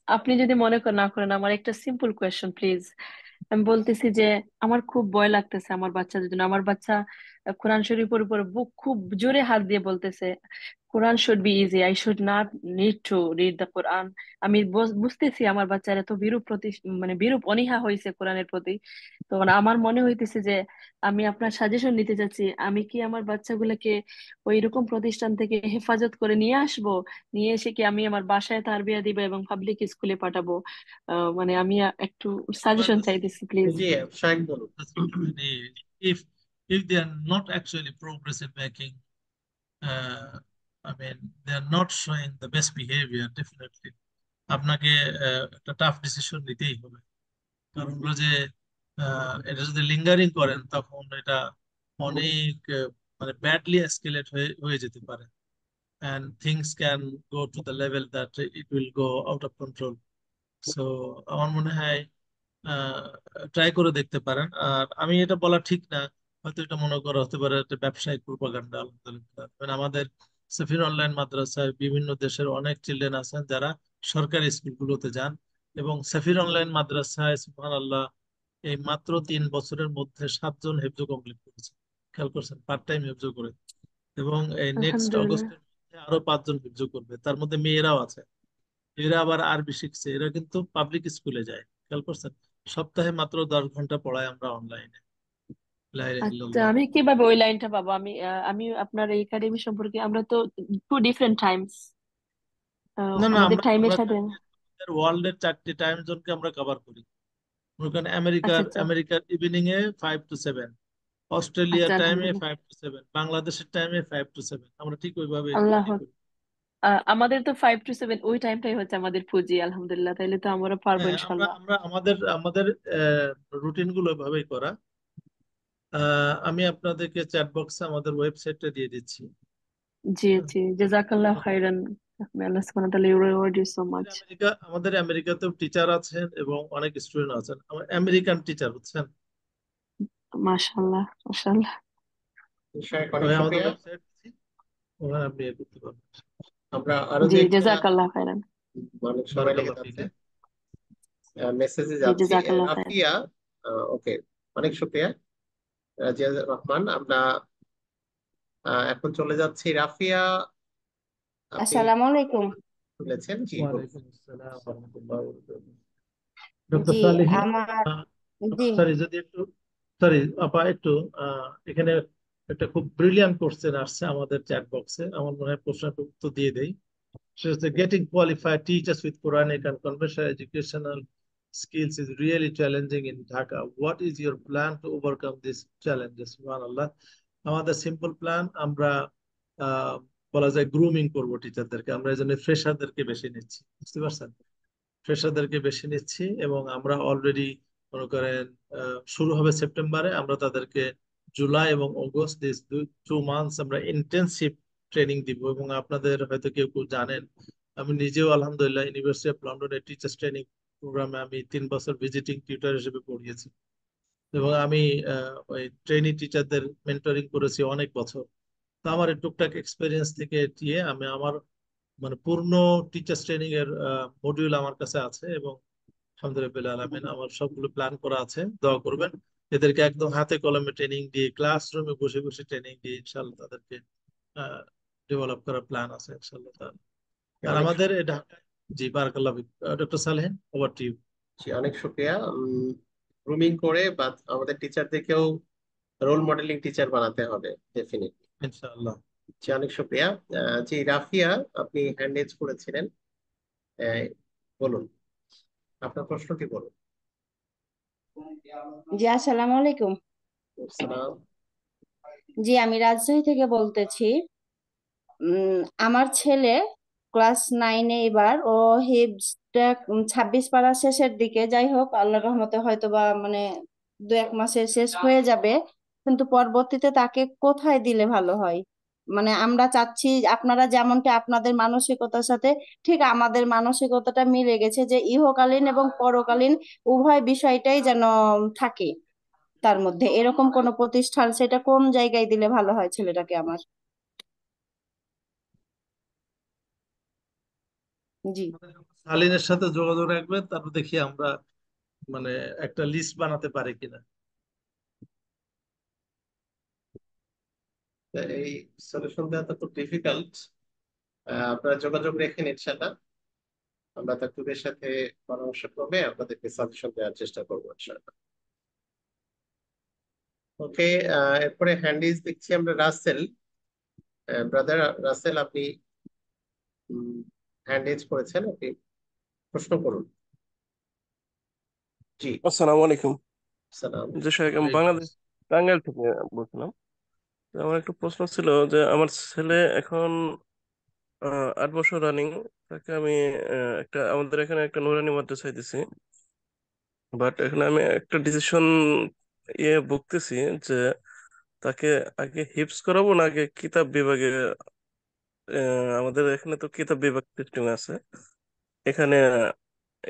আপনি যদি মনে না করেন, আমার একটা সিম্পল কোয়েশ্চেন প্লিজ। আমি বলতেছি যে আমার খুব ভয় লাগতেছে আমার বাচ্চাদের জন্য। আমার বাচ্চা কোরআন শরীফের উপর বুক খুব জোরে হাত দিয়ে বলতেছে, Quran should be easy, I should not need to read the Quran. আমি বুঝতেছি আমার বাচ্চার এত বিরূপ মানে বিরূপ অনীহা হয়েছে কোরআনের প্রতি। তো মানে আমার মনে হইতেছে যে আমি আপনার সাজেশন নিতে চাচ্ছি, আমি কি আমার বাচ্চাগুলোকে ওই রকম প্রতিষ্ঠান থেকে হেফাজত করে নিয়ে আসব, নিয়ে এসে কি আমি আমার বাসায় তারবিয়া দিব এবং পাবলিক স্কুলে পাঠাবো? মানে আমি একটু আমার সাজেশন চাইতেছি প্লিজ। জি শাহিন বলুন। মানে if if they are not actually progress in making, uh, I mean they are not showing the best behavior, definitely আপনাকে একটা টাফ ডিসিশন নিতেই হবে। কারণ হলো যে এটা যদি লিঙ্গারিং করেন তখন এটা অনেক মানে ব্যাডলি এসকেলেট হয়ে হয়ে যেতে পারে, and things can go to the level that it will go out of control. So আমার মনে হয় ট্রাই করে দেখতে পারেন। আর আমি এটা বলা ঠিক না, হয়তো এটা মনে করা হতে পারে একটা ব্যবসায়িক প্রোপাগান্ডা। আলহামদুলিল্লাহ মানে আমাদের সফির অনলাইন মাদ্রাসায় বিভিন্ন দেশের অনেক চিলড্রেন আছেন যারা সরকারি স্কুলগুলোতে যান, এবং সফির অনলাইন মাদ্রাসায় সুবহানাল্লাহ এই মাত্র 3 বছরের মধ্যে 7 জন হেফজো কমপ্লিট করেছে। খেয়াল করছেন, পার্ট টাইম হেফজো করে। এবং এই নেক্সট আলহামদুলিল্লাহ। অগস্টের মধ্যে আরো 5 জন হেফজো করবে, তার মধ্যে মেয়েরাও আছে। এরা আবার আরবি শিখছে, এরা কিন্তু পাবলিক স্কুলে যায়। খেয়াল করছেন, সপ্তাহে মাত্র 10 ঘন্টা পড়াই আমরা অনলাইনে। লা ইলাহা আচ্ছা, ইল্লাল্লাহ। আমি কিভাবে ওই লাইনটা পাবো? আমি আপনার এই একাডেমি সম্পর্কে, আমরা তো টু ডিফারেন্ট টাইমস, না না, আমাদের আমরা টাইমের আমরা সাথে। ওয়ার্ল্ডের 4টি টাইম জোনকে আমরা কভার করি। মনে করেন আচ্ছা আমেরিকার আচ্ছা। আমেরিকার ইভিনিং এ 5 to 7, আচ্ছা অস্ট্রেলিয়ার টাইমে আলহামদুলিল্লাহ। 5 to 7, বাংলাদেশের টাইমে 5 to 7। আমরা ঠিক ওইভাবে আল্লাহ, ই করি। আমাদের তো 5 to 7 ওই টাইমটাই হচ্ছে আমাদের পুঁজি। আলহামদুলিল্লাহ, তাইলে তো আমরা পারবো হ্যাঁ, আমরা ইনশাল্লাহ। আমরা আমাদের আমাদের রুটিন গুলো ওইভাবেই করা। আমি আপনাদেরকে চ্যাট বক্সে আমাদের ওয়েবসাইটটা দিয়ে দিচ্ছি। জি জি, জাজাকাল্লাহ খাইরান। May Allah subhanahu wa ta'ala reward you so much. আমাদের আমেরিকাতেও টিচার আছেন এবং অনেক স্টুডেন্ট আছেন, আমার আমেরিকান টিচার বুঝছেন। মাশাআল্লাহ মাশাআল্লাহ। অনেক তবে আমাদের শুক্রিয়া। ওয়েবসাইট ওখানে আপনি ইয়ে করতে পারবেন। আমরা আরো জি, যে জাজাকাল্লাহ খাইরান। অনেক সময় লেগে বারাকাল্লাহ ফিক। যাচ্ছে, মেসেজে জি, যাচ্ছি। জাজাকাল্লাহ খাইরান। রাফিয়া, ওকে, অনেক শুক্রিয়া রাজিয়া রহমান। আমরা এখন চলে যাচ্ছি রাফিয়া, আপনি আসসালামু আলাইকুম। তুলেছেন, জি বলুন। ওয়ালাইকুম আসসালাম ওয়া রাহমাতুল্লাহি ওয়া বারাকাতুহু। ডক্টর জি সালেহীন, আমার জি সরি যদি একটু, সরি আপা একটু, এখানে একটা খুব ব্রিলিয়ান্ট কোশ্চেন আসছে আমাদের চ্যাট বক্সে, আমার মনে হয় প্রশ্নটা উত্তর দিয়ে দেই। সেটা হচ্ছে getting qualified teachers with Quranic and conventional educational skills is really challenging in Dhaka. What is your plan to overcome these challenges? সুবহানাল্লাহ। আমাদের সিম্পল প্ল্যান, আমরা আহ, বলা যায় গ্রুমিং করবো টিচারদেরকে। আমরা এই জন্য ফ্রেশারদেরকে বেশি নিচ্ছি, বুঝতে পারছেন। ফ্রেশারদেরকে বেশি নিচ্ছি এবং আমরা অলরেডি মনে করেন শুরু হবে সেপ্টেম্বরে, আমরা তাদেরকে জুলাই এবং অগস্ট, দিস 2 মান্থস আমরা ইন্টেনসিভ ট্রেনিং দিব। এবং আপনাদের হয়তো কেউ কেউ জানেন, আমি নিজেও আলহামদুলিল্লাহ ইউনিভার্সিটি অফ লন্ডনের টিচার্স ট্রেনিং প্রোগ্রামে আমি 3 বছর ভিজিটিং টিউটর হিসেবে পড়িয়েছি। এবং আমি ওই ট্রেনি টিচারদের মেন্টরিং করেছি অনেক বছর। তো আমার এই টুকটাক এক্সপিরিয়েন্স থেকে দিয়ে আমি আমার মানে পূর্ণ টিচার্স ট্রেনিং এর মডিউল আমার কাছে আছে, এবং আলহামদুলিল্লাহ আলামিন আমার সবগুলো প্ল্যান করা আছে। দোয়া করবেন, এদেরকে একদম হাতে কলমে ট্রেনিং দিয়ে, ক্লাসরুমে বসে বসে ট্রেনিং দিয়ে ইনশাআল্লাহ তাদেরকে ডেভেলপ করার প্ল্যান আছে ইনশাআল্লাহ তাআলা। আর অনেক আমাদের এই ঢাকায়, জি বারাকাল্লাহ ফিক। Doctor Salehon, over to you. জি, অনেক শুক্রিয়া। গ্রুমিং করে বা আমাদের টিচারদেরকেও রোল মডেলিং টিচার বানাতে হবে ডেফিনেটলি। ইনশাআল্লাহ। জি, অনেক শুক্রিয়া। জি রাফিয়া, আপনি হ্যান্ড রেজ করেছিলেন, আহ, বলুন আপনার প্রশ্নটি বলুন। জি আসসালামু আলাইকুম। সালাম। জি আমি রাজশাহী থেকে বলতেছি। আমার ছেলে ক্লাস 9-এ এবার, ও হিফজটা 26 পারা শেষের দিকে, যাই হোক আল্লাহর রহমতে হয়তো বা মানে 2-1 মাসে শেষ হয়ে যাবে। কিন্তু পরবর্তীতে তাকে কোথায় দিলে ভালো হয়? মানে আমরা চাচ্ছি আপনারা যেমনটা আপনাদের মানসিকতার সাথে ঠিক আমাদের মানসিকতাটা মিলে গেছে, যে ইহকালীন এবং পরকালীন উভয় বিষয়টাই যেন থাকে তার মধ্যে, এরকম কোন প্রতিষ্ঠান, সেটা কোন জায়গায় দিলে ভালো হয় ছেলেটাকে আমার? জি সালিনের সাথে যোগাযোগ রাখবেন, তারপর দেখি আমরা মানে একটা লিস্ট বানাতে পারি কিনা। এই সলিউশন দেওয়া তো খুব ডিফিকাল্ট। আপনারা যোগাযোগ রেখেন ইনশাল্লাহ। আমরা তাকতুবের সাথে পরামর্শ ক্রমে আপনাদেরকে সাজেশন দেওয়ার চেষ্টা করবো ইনশাল্লাহ। ওকে, এরপরে হ্যান্ডিজ দেখছি আমরা রাসেল। ব্রাদার রাসেল, আপনি হ্যান্ড রেজ করেছেন, আপনি প্রশ্ন করুন। জি, আসসালামু আলাইকুম। সালাম। যে শেখ, আমি ওয়ালাইকুম বাংলাদেশ আসসালাম। টাঙ্গাইল থেকে বলছিলাম। তো আমার একটা প্রশ্ন ছিল যে আমার ছেলে এখন 8 বছর রানিং। তাকে আমি একটা আমাদের এখানে একটা নুরানি মাদ্রাসায় দিছি। বাট এখানে আমি একটা ডিসিশন ভুগতেছি যে তাকে আগে হিপস করাবো না আগে কিতাব বিভাগে। আমাদের এখানে তো কিতাব বিভাগ সিস্টেম আছে, এখানে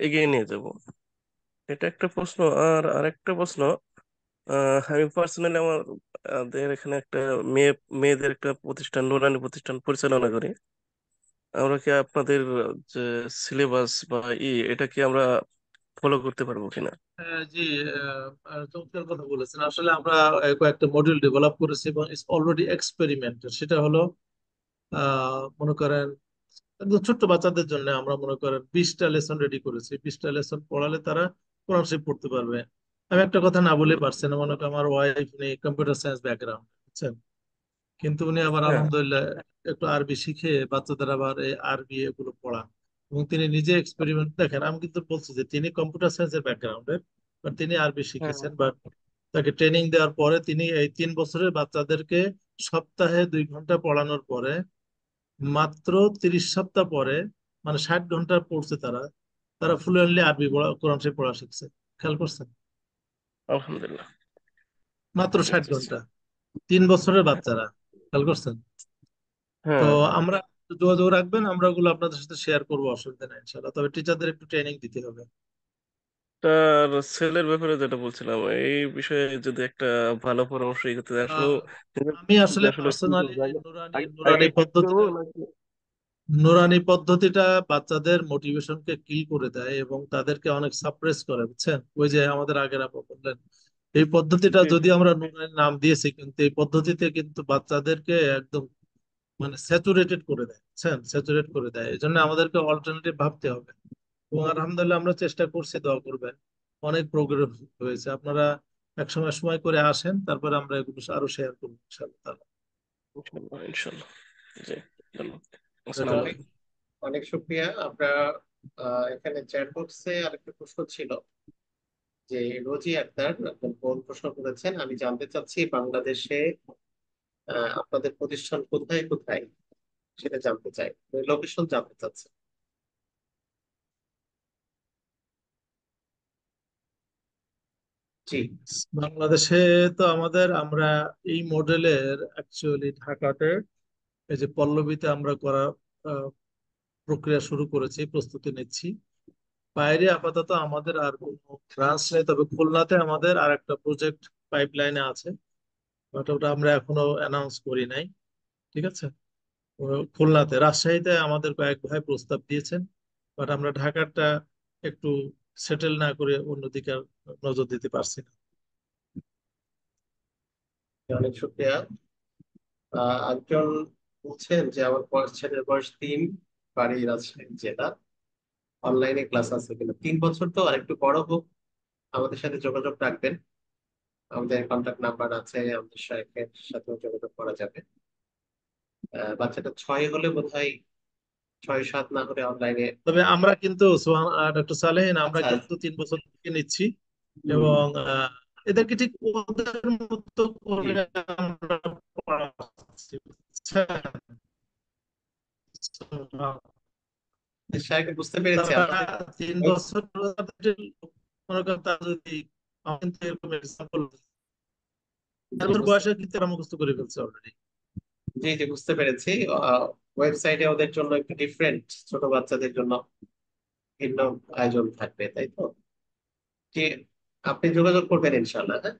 এগিয়ে নিয়ে যাব। এটা একটা প্রশ্ন। আর আরেকটা প্রশ্ন, আমি পার্সোনালি আমাদের এখানে একটা মেয়ে মেয়েদের একটা প্রতিষ্ঠান, নুরানি প্রতিষ্ঠান পরিচালনা করি। আমরা কি আপনাদের যে সিলেবাস বা এটা কি আমরা ফলো করতে পারবো কিনা? জি, চমৎকার কথা বলেছেন। আসলে আমরা কয়েকটা মডিউল ডেভেলপ করেছি এবং অলরেডি এক্সপেরিমেন্টেড। সেটা হলো মনে করেন একদম ছোট্ট বাচ্চাদের জন্য আমরা মনে করেন 20টা লেসন রেডি করেছি। 20টা লেসন পড়ালে তারা কোরআন শরীফ পড়তে পারবে। আমি একটা কথা না বলে পারছি না, মনে করেন আমার ওয়াইফ নেই কম্পিউটার সায়েন্স ব্যাকগ্রাউন্ড, বুঝছেন, কিন্তু উনি আবার হ্যাঁ, আলহামদুলিল্লাহ একটু আরবি শিখে বাচ্চাদের আবার এই আরবি এগুলো পড়ান। এবং তিনি নিজে এক্সপেরিমেন্ট দেখেন। আমি কিন্তু বলছি যে তিনি কম্পিউটার সায়েন্সের ব্যাকগ্রাউন্ডের, বাট তিনি আরবি হ্যাঁ, শিখেছেন। বাট তাকে ট্রেনিং দেওয়ার পরে তিনি এই 3 বছরের বাচ্চাদেরকে সপ্তাহে 2 ঘন্টা পড়ানোর পরে মাত্র 30 সপ্তাহ পরে, মানে 60 ঘন্টা পড়ছে তারা, তারা ফ্লুয়েন্টলি আরবি কোরআন শরীফ পড়া শিখছে। খেয়াল করছেন? আলহামদুলিল্লাহ। মাত্র ষাট আচ্ছা, আচ্ছা। ঘন্টা 3 বছরের বাচ্চারা। খেয়াল করছেন? তো হ্যাঁ, আমরা যোগাযোগ রাখবেন, আমরা ওগুলো আপনাদের সাথে শেয়ার করবো, অসুবিধা নেই ইনশাল্লাহ। তবে টিচারদের একটু ট্রেনিং দিতে হবে। তার ছেলের ব্যাপারে যেটা বলছিলাম, এই বিষয়ে যদি একটা ভালো পরামর্শ করতে আসলে আহ, আমি আসলে আসলে কি পার্সোনালি করবো? আগে নুরানি আগে আগে নুরানি হিট করবো পদ্ধতিটা নাকি? নুরানি পদ্ধতিটা বাচ্চাদের মোটিভেশনকে কিল করে দেয় এবং তাদেরকে অনেক সাপ্রেস করে, বুঝছেন? ওই যে আমাদের আগের আপা বললেন, এই পদ্ধতিটা জি, জি। যদি আমরা নুরানি নাম দিয়েছি, কিন্তু এই পদ্ধতিতে কিন্তু বাচ্চাদেরকে একদম মানে স্যাচুরেটেড করে দেয়, বুঝছেন, স্যাচুরেট করে দেয়। এই জন্য আমাদেরকে অল্টারনেটিভ ভাবতে হবে। এবং আলহামদুলিল্লাহ আমরা চেষ্টা করছি, দোয়া করবেন, অনেক প্রোগ্রেস হয়েছে। আপনারা এক সময় সময় করে আসেন, তারপরে আমরা এগুলো আরো শেয়ার করবো ইনশাআল্লাহ। ইনশাল্লাহ, ইনশাল্লাহ। জি, ধন্যবাদ। আসসালামু জাজাকাল্লাহ। অনেক আলাইকুম। অনেক শুক্রিয়া। আমরা এখানে চ্যাট বক্সে আরেকটা প্রশ্ন ছিল যে রোজি আক্তার একজন বোন প্রশ্ন করেছেন, আমি জানতে চাচ্ছি বাংলাদেশে আপনাদের প্রতিষ্ঠান কোথায় কোথায়, সেটা জানতে চাই, লোকেশন জানতে চাচ্ছি। জি, বাংলাদেশে তো আমরা এই মডেলের অ্যাকচুয়ালি ঢাকাতে এই যে পল্লবীতে আমরা করা আহ, প্রক্রিয়া শুরু করেছি, প্রস্তুতি নিচ্ছি। বাইরে আপাতত আমাদের আর কোনো ব্রাঞ্চ নেই, তবে খুলনাতে আমাদের আর একটা প্রজেক্ট পাইপলাইনে আছে, বাট ওটা আমরা এখনো অ্যানাউন্স করি নাই। ঠিক আছে? ও খুলনাতে, রাজশাহীতে আমাদের কয়েক ভাই প্রস্তাব দিয়েছেন, বাট আমরা ঢাকারটা একটু সেটেল না করে অন্যদিকে আর নজর দিতে পারছি না। অনেক শুক্রিয়া। একজন বলছেন যে আমার ছেলের বয়স 3, বাড়ি রাজশাহী জেলা, অনলাইনে ক্লাস আছে কিনা। 3 বছর তো, আর একটু বড় হোক, আমাদের সাথে যোগাযোগ রাখবেন। আমাদের কন্ট্যাক্ট নাম্বার আছে, আমাদের শাইখের সাথেও যোগাযোগ করা যাবে। বাচ্চাটা 6 হলে বোধহয়, 6-7 না হলে অনলাইনে। তবে আমরা কিন্তু ডক্টর সালেহিন, আমরা আচ্ছা। কিন্তু 3 বছর থেকে নিচ্ছি হুম, এবং এদেরকে ঠিক ওদের মতো জি, করে আমরা পড়াচ্ছি, বুঝছেন? শাইখ বুঝতে পেরেছি তারা আমাদের। 3 বছর মনে করেন তারা যদি আমি কিন্তু এরকম এক্সাম্পল জি, তাদের বয়সে কিন্তু তারা মুখস্থ করে ফেলছে অলরেডি। জি, জি, বুঝতে পেরেছি। ওয়েবসাইটে ওদের জন্য একটু ডিফারেন্ট, ছোট বাচ্চাদের জন্য ভিন্ন আয়োজন থাকবে, তাই তো? জি, আপনি যোগাযোগ করবেন ইনশাল্লাহ, হ্যাঁ?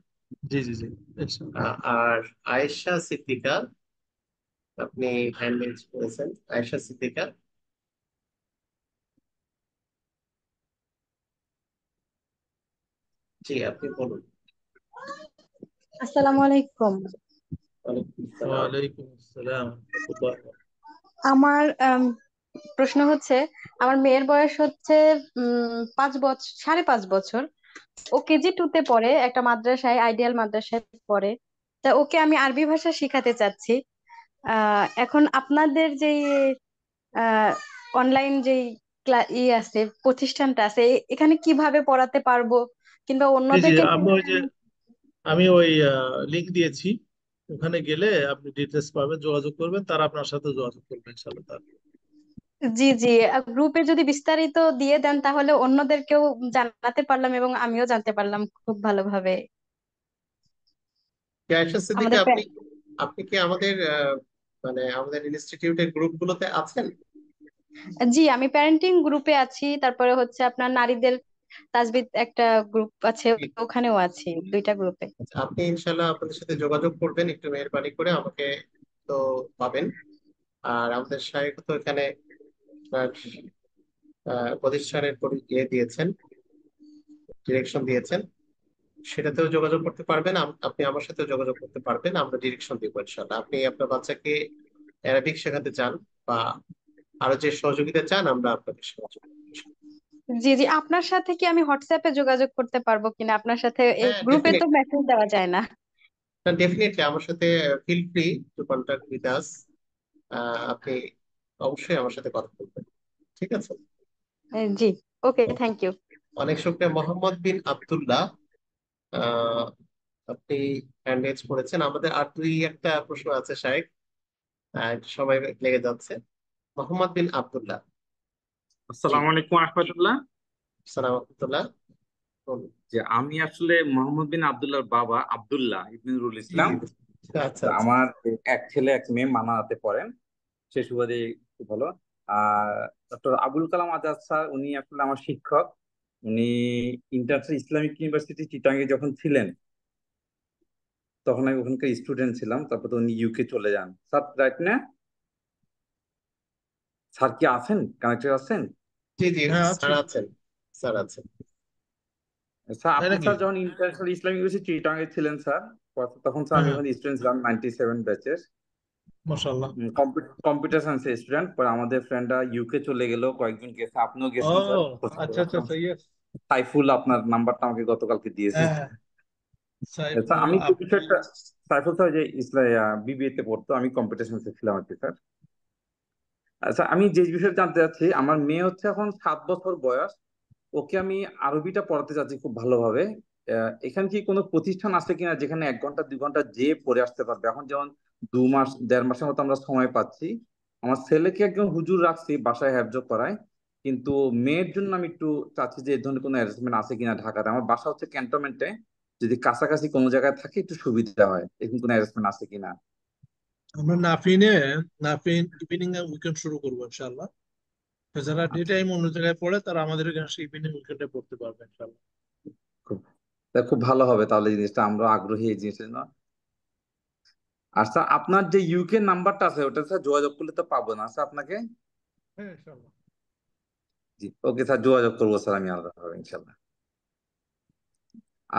জি জি জি, ইনশাআল্লাহ। আর আয়েশা সিদ্দিকা, আপনি হ্যান্ড রেজ করেছেন। আয়েশা সিদ্দিকা, জি, আপনি বলুন। আসসালামু আলাইকুম। ওয়ালাইকুম আসসালাম। ওয়ালাইকুম আসসালাম ওয়া রাহমাতুল্লাহ। আমার প্রশ্ন হচ্ছে, আমার মেয়ের বয়স হচ্ছে 5 বছর, 5.5 বছর। ও কেজি 2 তে পড়ে, একটা মাদ্রাসায়, আইডিয়াল মাদ্রাসায় পড়ে। তা ওকে আমি আরবি ভাষা শিখাতে চাচ্ছি। এখন আপনাদের যেই অনলাইন যেই আছে, প্রতিষ্ঠানটা আছে, এখানে কিভাবে পড়াতে পারবো, কিংবা জি জি, অন্যদেরকে আমি ওই কিভাবে যে আমি ওই লিঙ্ক দিয়েছি, ওখানে গেলে আপনি ডিটেলস পাবেন, যোগাযোগ করবেন, তারা আপনার সাথে যোগাযোগ করবেন ইনশাআল্লাহ তারা। জি জি, গ্রুপে যদি বিস্তারিত দিয়ে দেন তাহলে অন্যদেরকেও জানাতে পারলাম এবং আমিও জানতে পারলাম খুব ভালোভাবে। আয়েশা সিদ্দিকা, আমাদের আপনি আপনি কি আমাদের মানে আমাদের ইনস্টিটিউটের গ্রুপগুলোতে আছেন? জি, আমি প্যারেন্টিং গ্রুপে আছি, তারপরে হচ্ছে আপনার নারীদের তাজবিদ একটা গ্রুপ আছে, ওখানেও আছি, 2টা গ্রুপে। আচ্ছা, আপনি ইনশাল্লাহ আপনাদের সাথে যোগাযোগ করবেন, একটু মেহরবানি করে আমাকে তো পাবেন। আর আমাদের শায়খ তো এখানে আপনার প্রতিষ্ঠানের ইয়ে দিয়েছেন, ডিরেকশন দিয়েছেন, সেটাতেও যোগাযোগ করতে পারবেন। আপনি আমার সাথে যোগাযোগ করতে পারবেন, আমরা ডিরেকশন দিব ইনশাল্লাহ। আপনি আপনার বাচ্চাকে অ্যারাবিক শেখাতে চান বা আরো যে সহযোগিতা চান, আমরা আপনাকে সহযোগিতা করব। জি জি, আপনার সাথে কি আমি হোয়াটসঅ্যাপে যোগাযোগ করতে পারবো কিনা? আপনার সাথে এই হ্যাঁ, গ্রুপে তো মেসেজ দেওয়া যায় না। ডেফিনেটলি আমার সাথে feel free to contact with us. আপনি অবশ্যই আমার সাথে কথা বলবেন, ঠিক আছে? জি, ওকে, থ্যাংক ইউ। অনেক শুকরিয়া। মোহাম্মদ বিন আব্দুল্লাহ, আহ, আপনি হ্যান্ড রেজ করেছেন। আমাদের আর দুই একটা প্রশ্ন আছে শাহেক, একটু সময় লেগে যাচ্ছে। মোহাম্মদ বিন আব্দুল্লাহ। জি, আসসালামু আলাইকুম রহমতুল্লাহ। সালাম আব্দুল্লাহ, বলুন। যে আমি আসলে মোহাম্মদ বিন আব্দুল্লাহর বাবা আব্দুল্লাহ ইবনে নুরুল জি, ইসলাম। আচ্ছা তা আচ্ছা। আমার এক ছেলে এক মেয়ে মানাতে পড়েন, সে সুবাদে খুব ভালো। আর ডক্টর আবুল কালাম আজাদ স্যার, উনি আসলে আমার শিক্ষক। উনি ইন্টারন্যাশনাল ইসলামিক ইউনিভার্সিটি চিটাঙ্গে যখন ছিলেন, তখন আমি ওখানকার স্টুডেন্ট ছিলাম। তারপর তো উনি ইউকে চলে যান। স্যার রাইট না? স্যার কি আছেন, কানেক্টেড আছেন? জি জি, হ্যাঁ স্যার আছি। আছেন, স্যার আছেন। স্যার তাই আপনি নাকি? স্যার যখন ইন্টারন্যাশনাল ইসলামিক ইউনিভার্সিটি চিটাঙ্গে ছিলেন স্যার, তখন স্যার হ্যাঁ আমি হ্যাঁ, ওখানে স্টুডেন্ট ছিলাম 97 ব্যাচের। মাশাআল্লাহ। কম্পিউটার সায়েন্সের স্টুডেন্ট। পরে আমাদের ফ্রেন্ডরা ইউকে চলে গেল, কয়েকজন গেছে, আপনিও ও গেছেন স্যার। আচ্ছা আচ্ছা আচ্ছা, ইয়েস। সাইফুল আপনার নাম্বারটা আমাকে গতকালকে দিয়েছে। হ্যাঁ হ্যাঁ, স্যার সাইফুল আমি যে আপনি। বিষয়টা, সাইফুল স্যার যে বিবিএ তে পড়তো, আমি কম্পিউটার সায়েন্সে ছিলাম আর কি স্যার। আচ্ছা, আমি যে বিষয়টা জানতে চাচ্ছি, আমার মেয়ে হচ্ছে এখন 7 বছর বয়স। ওকে আমি আরবিটা পড়াতে চাচ্ছি খুব ভালোভাবে। এখানে কি কোনো প্রতিষ্ঠান আছে কিনা যেখানে 1 ঘন্টা 2 ঘন্টা যে পড়ে আসতে পারবে? এখন যেমন 2 মাস 1.5 মাসের মতো আমরা সময় পাচ্ছি। আমার ছেলেকে একজন হুজুর রাখছি বাসায় হেফজ করায়, কিন্তু মেয়ের জন্য আমি একটু চাচ্ছি যে এই ধরনের কোনো অ্যারেঞ্জমেন্ট আছে কিনা ঢাকাতে। আমার বাসা হচ্ছে ক্যান্টনমেন্টে, যদি কাছাকাছি কোনো জায়গায় থাকে একটু সুবিধা হয়, এরকম কোনো অ্যারেঞ্জমেন্ট আছে কিনা? আমরা নাফিন ইভিনিং এ উইকেন্ড শুরু করবো ইনশাআল্লাহ। তো যারা ডে আচ্ছা, টাইম অন্য জায়গায় পড়ে তারা আমাদের এখানে ইভিনিং উইকেন্ডে পড়তে পারবে ইনশাআল্লাহ। খুব তা খুব ভালো হবে তাহলে, জিনিসটা আমরা আগ্রহী এই জিনিসটা জন্য। আর স্যার আপনার যে ইউকে নাম্বারটা আছে, ওটা স্যার যোগাযোগ করলে তো পাবো না স্যার আপনাকে? হ্যাঁ ইনশাআল্লাহ। জি ওকে স্যার, যোগাযোগ করবো স্যার আমি আলাদাভাবে ইনশাল্লাহ।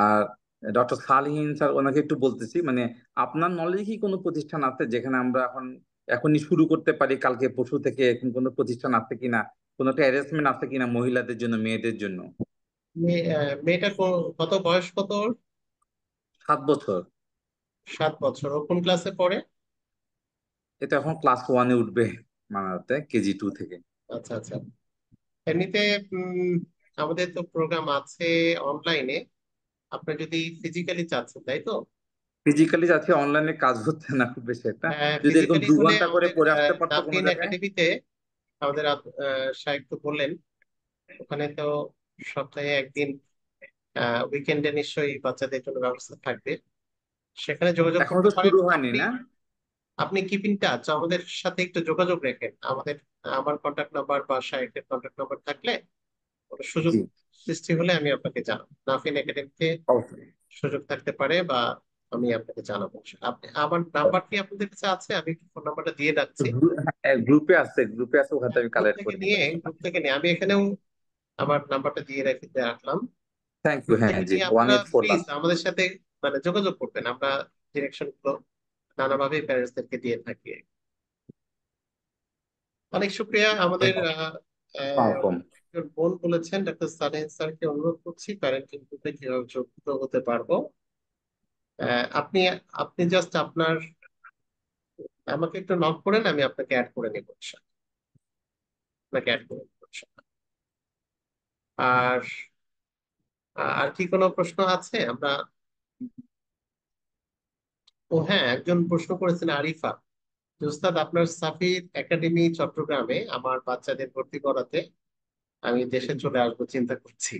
আর ডক্টর সালিহিন স্যার, ওনাকে একটু বলতেছি, মানে আপনার নলেজে কি কোনো প্রতিষ্ঠান আছে যেখানে আমরা এখনই শুরু করতে পারি, কালকে পরশু থেকে? এরকম কোনো প্রতিষ্ঠান আছে কিনা, কোনো একটা অ্যারেঞ্জমেন্ট আছে কিনা মহিলাদের জন্য, মেয়েদের জন্য? মেয়েটার কত বয়স, কত ওর? 7 বছর। 7 বছর। ও কোন ক্লাসে পড়ে? এটা এখন ক্লাস 1-এ উঠবে, মানাতে কেজি 2 থেকে। আচ্ছা আচ্ছা। এমনিতে উম, আমাদের তো প্রোগ্রাম আছে অনলাইনে। আপনি যদি ফিজিক্যালি চাচ্ছেন, তাই তো? ফিজিক্যালি যাচ্ছে, অনলাইনে কাজ হচ্ছে না খুব বেশি একটা। হ্যাঁ, যদি এরকম ফিজিক্যালি দু হলে ঘন্টা করে আমাদের পড়ে আসতে পারতো কোনো নাফিন জায়গায়। একাডেমিতে, আমাদের শাইখ তো বললেন, ওখানে তো সপ্তাহে একদিন, উইকেন্ডে নিশ্চয়ই বাচ্চাদের জন্য ব্যবস্থা থাকবে, সেখানে যোগাযোগ এখনো করতে তো পারেন শুরু হয়নি আপনি। না? আপনি কিপ ইন টাচ, আমাদের সাথে একটু যোগাযোগ রাখেন। আমার কন্ট্যাক্ট নাম্বার বা শাইখের কন্ট্যাক্ট নাম্বার থাকলে কোনো সুযোগ জি সৃষ্টি হলে আমি আপনাকে জানাবো। নাফিন একাডেমিতে অবশ্যই। সুযোগ থাকতে পারে, বা আমি আপনাকে জানাবো। আপনি আমার নাম্বারটি আপনাদের কাছে আছে, আমি ফোন নাম্বারটা দিয়ে রাখছি। গ্রুপে আছে, ওখানে আমি গ্রুপ কালেক্ট থেকে করে নিবো নিয়ে ইনশাল্লাহ। গ্রুপ থেকে নিয়ে আমি এখানেও আমার নাম্বারটা দিয়ে রাখলাম। Thank you. গ্রুপ হ্যাঁ থেকে জি, নিয়ে ওয়ান আপনারা এইট ফোর প্লিজ লাস্ট। আমাদের সাথে মানে যোগাযোগ করবেন। আমরা ডিরেকশন গুলো নানাভাবে প্যারেন্টসদেরকে দিয়ে থাকি। অনেক শুক্রিয়া। আমাদের আসসালামু একজন বোন বলেছেন ডাক্তার সালেহ স্যারকে অনুরোধ করছি প্যারেন্টিং গ্রুপে কিভাবে যুক্ত হতে পারবো। আপনি আপনি জাস্ট আমাকে একটু নক করেন, আমি আপনাকে অ্যাড করে নেব ইনশাআল্লাহ। আপনাকে অ্যাড করে নেব ইনশাআল্লাহ। আর আর কি কোনো প্রশ্ন আছে? ও হ্যাঁ, একজন প্রশ্ন করেছেন আরিফা যে, উস্তাদ আপনার সাফির একাডেমি চট্টগ্রামে আমার বাচ্চাদের ভর্তি করাতে আমি দেশে চলে আসবো চিন্তা করছি,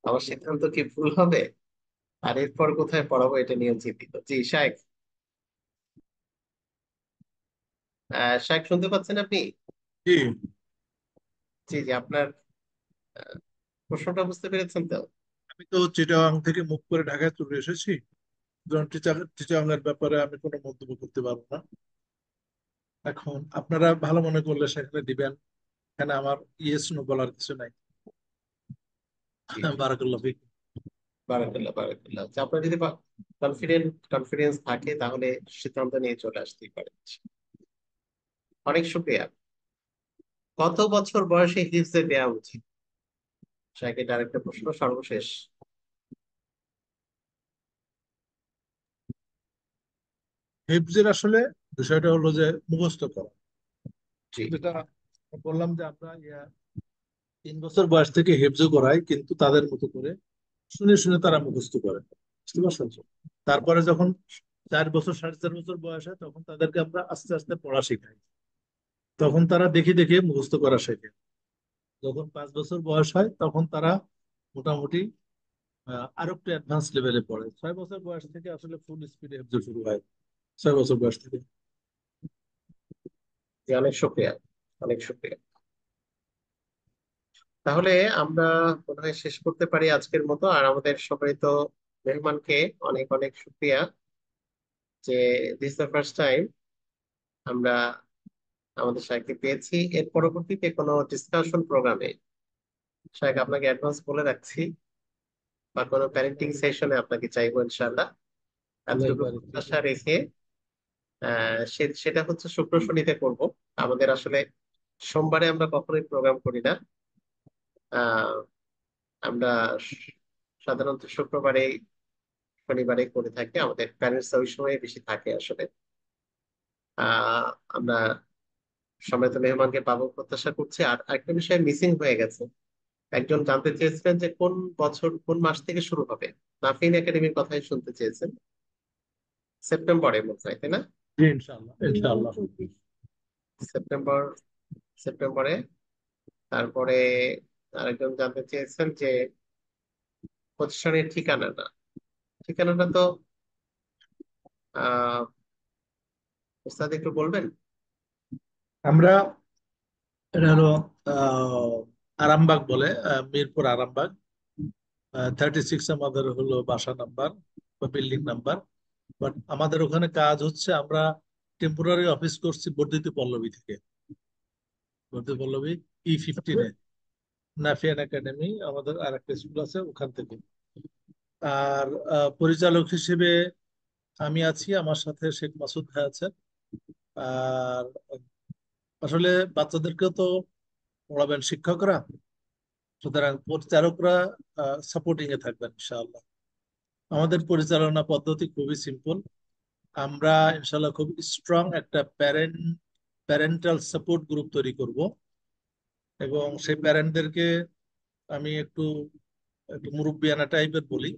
আমার সিদ্ধান্ত কি ভুল হবে? আর এরপর কোথায় পড়াবো এটা নিয়ে চিন্তিত। জি শাইখ, শাইখ শুনতে পাচ্ছেন আপনি? জি, জি জি, আপনার প্রশ্নটা বুঝতে পেরেছেন তো? আমি তো চিটাগাং থেকে মুভ করে ঢাকায় চলে এসেছি। চিটাগাংয়ের ব্যাপারে আমি কোনো মন্তব্য করতে পারবো না। এখন আপনারা ভালো মনে করলে সেখানে দিবেন, এখানে আমার ইয়েস নো বলার কিছু নাই। জি জি, বারাকাল্লাহ ফিক। বারাকাল্লাহ বারাকাল্লাহ। আচ্ছা, আপনার যদি কনফিডেন্স থাকে তাহলে সিদ্ধান্ত নিয়ে চলে আসতেই পারেন। অনেক শুক্রিয়া। কত বছর বয়সে হিফজে দেওয়া উচিত? শাইখের আরেকটা প্রশ্ন সর্বশেষ। হিফজের আসলে বিষয়টা হলো যে মুখস্থ করা, জি যেটা বললাম যে আমরা 3 বছর বয়স থেকে হিফজও করাই, কিন্তু তাদের মতো করে শুনে শুনে তারা মুখস্থ করে, বুঝতে পারছেন তো? তারপরে যখন 4 বছর 4.5 বছর বয়স হয় তখন তাদেরকে আমরা আস্তে আস্তে পড়া শেখাই, তখন তারা দেখে দেখে মুখস্থ করা শেখে। যখন 5 বছর বয়স হয় তখন তারা মোটামুটি আরো একটু অ্যাডভান্স লেভেলে পড়ে। 6 বছর বয়স থেকে আসলে ফুল স্পিডে হেফজ শুরু হয়, 6 বছর বয়স থেকে। জি, অনেক শুক্রিয়া, অনেক শুক্রিয়া। তাহলে আমরা মনে হয় শেষ করতে পারি আজকের মতো। আর আমাদের সম্মানিত মেহমানকে অনেক অনেক শুক্রিয়া যে দিস দ্য ফার্স্ট টাইম আমরা আমাদের শাইখকে পেয়েছি। এর পরবর্তীতে কোনো ডিসকাশন প্রোগ্রামে শাইখ আপনাকে অ্যাডভান্স বলে রাখছি, বা কোনো প্যারেন্টিং সেশনে আপনাকে চাইবো ইনশাআল্লাহ। এতটুকু একবারে ঠিক প্রত্যাশা আছে। রেখে সেটা হচ্ছে শুক্র শনিতে করব। আমাদের আসলে সোমবারে আমরা কখনোই প্রোগ্রাম করি না। আহ আমরা সাধারণত শুক্রবারে শনিবারে করে থাকি, আমাদের প্যারেন্টস ওই সময় বেশি থাকে আসলে। আহ আমরা সম্মানিত মেহমানকে পাবো প্রত্যাশা করছি। আর একটা বিষয় মিসিং হয়ে গেছে, একজন জানতে চেয়েছিলেন যে কোন বছর কোন মাস থেকে শুরু হবে। নাফিন একাডেমির কথাই শুনতে চেয়েছেন। সেপ্টেম্বরে মনে হয়, তাই না? জি ইনশাআল্লাহ ইনশাআল্লাহ। সেপ্টেম্বর, সেপ্টেম্বরে। তারপরে আরেকজন জানতে চেয়েছেন যে প্রতিষ্ঠানের ঠিকানাটা, ঠিকানাটা তো আহ ওস্তাদ একটু বলবেন? আমরা এটা হলো আহ, আরামবাগ বলে, মিরপুর আরামবাগ। 36 আমাদের হলো বাসা নাম্বার বা বিল্ডিং নাম্বার। বাট আমাদের ওখানে কাজ হচ্ছে, আমরা টেম্পোরারি অফিস করছি বর্ধিত পল্লবী থেকে। বর্ধিত পল্লবী E15-এ নাফিয়ান একাডেমি আমাদের আর একটা স্কুল আছে ওখান থেকে। আর পরিচালক হিসেবে আমি আছি, আমার সাথে শেখ মাসুদ ভাই আছেন। আর আসলে বাচ্চাদেরকেও তো পড়াবেন শিক্ষকরা, সুতরাং পরিচারকরা সাপোর্টিং এ থাকবেন ইনশাআল্লাহ। আমাদের পরিচালনা পদ্ধতি খুবই সিম্পল। আমরা ইনশাআল্লাহ খুব স্ট্রং একটা প্যারেন্টাল সাপোর্ট গ্রুপ তৈরি করব, এবং সেই প্যারেন্টদেরকে আমি একটু একটু মুরব্বিয়ানা টাইপের বলি।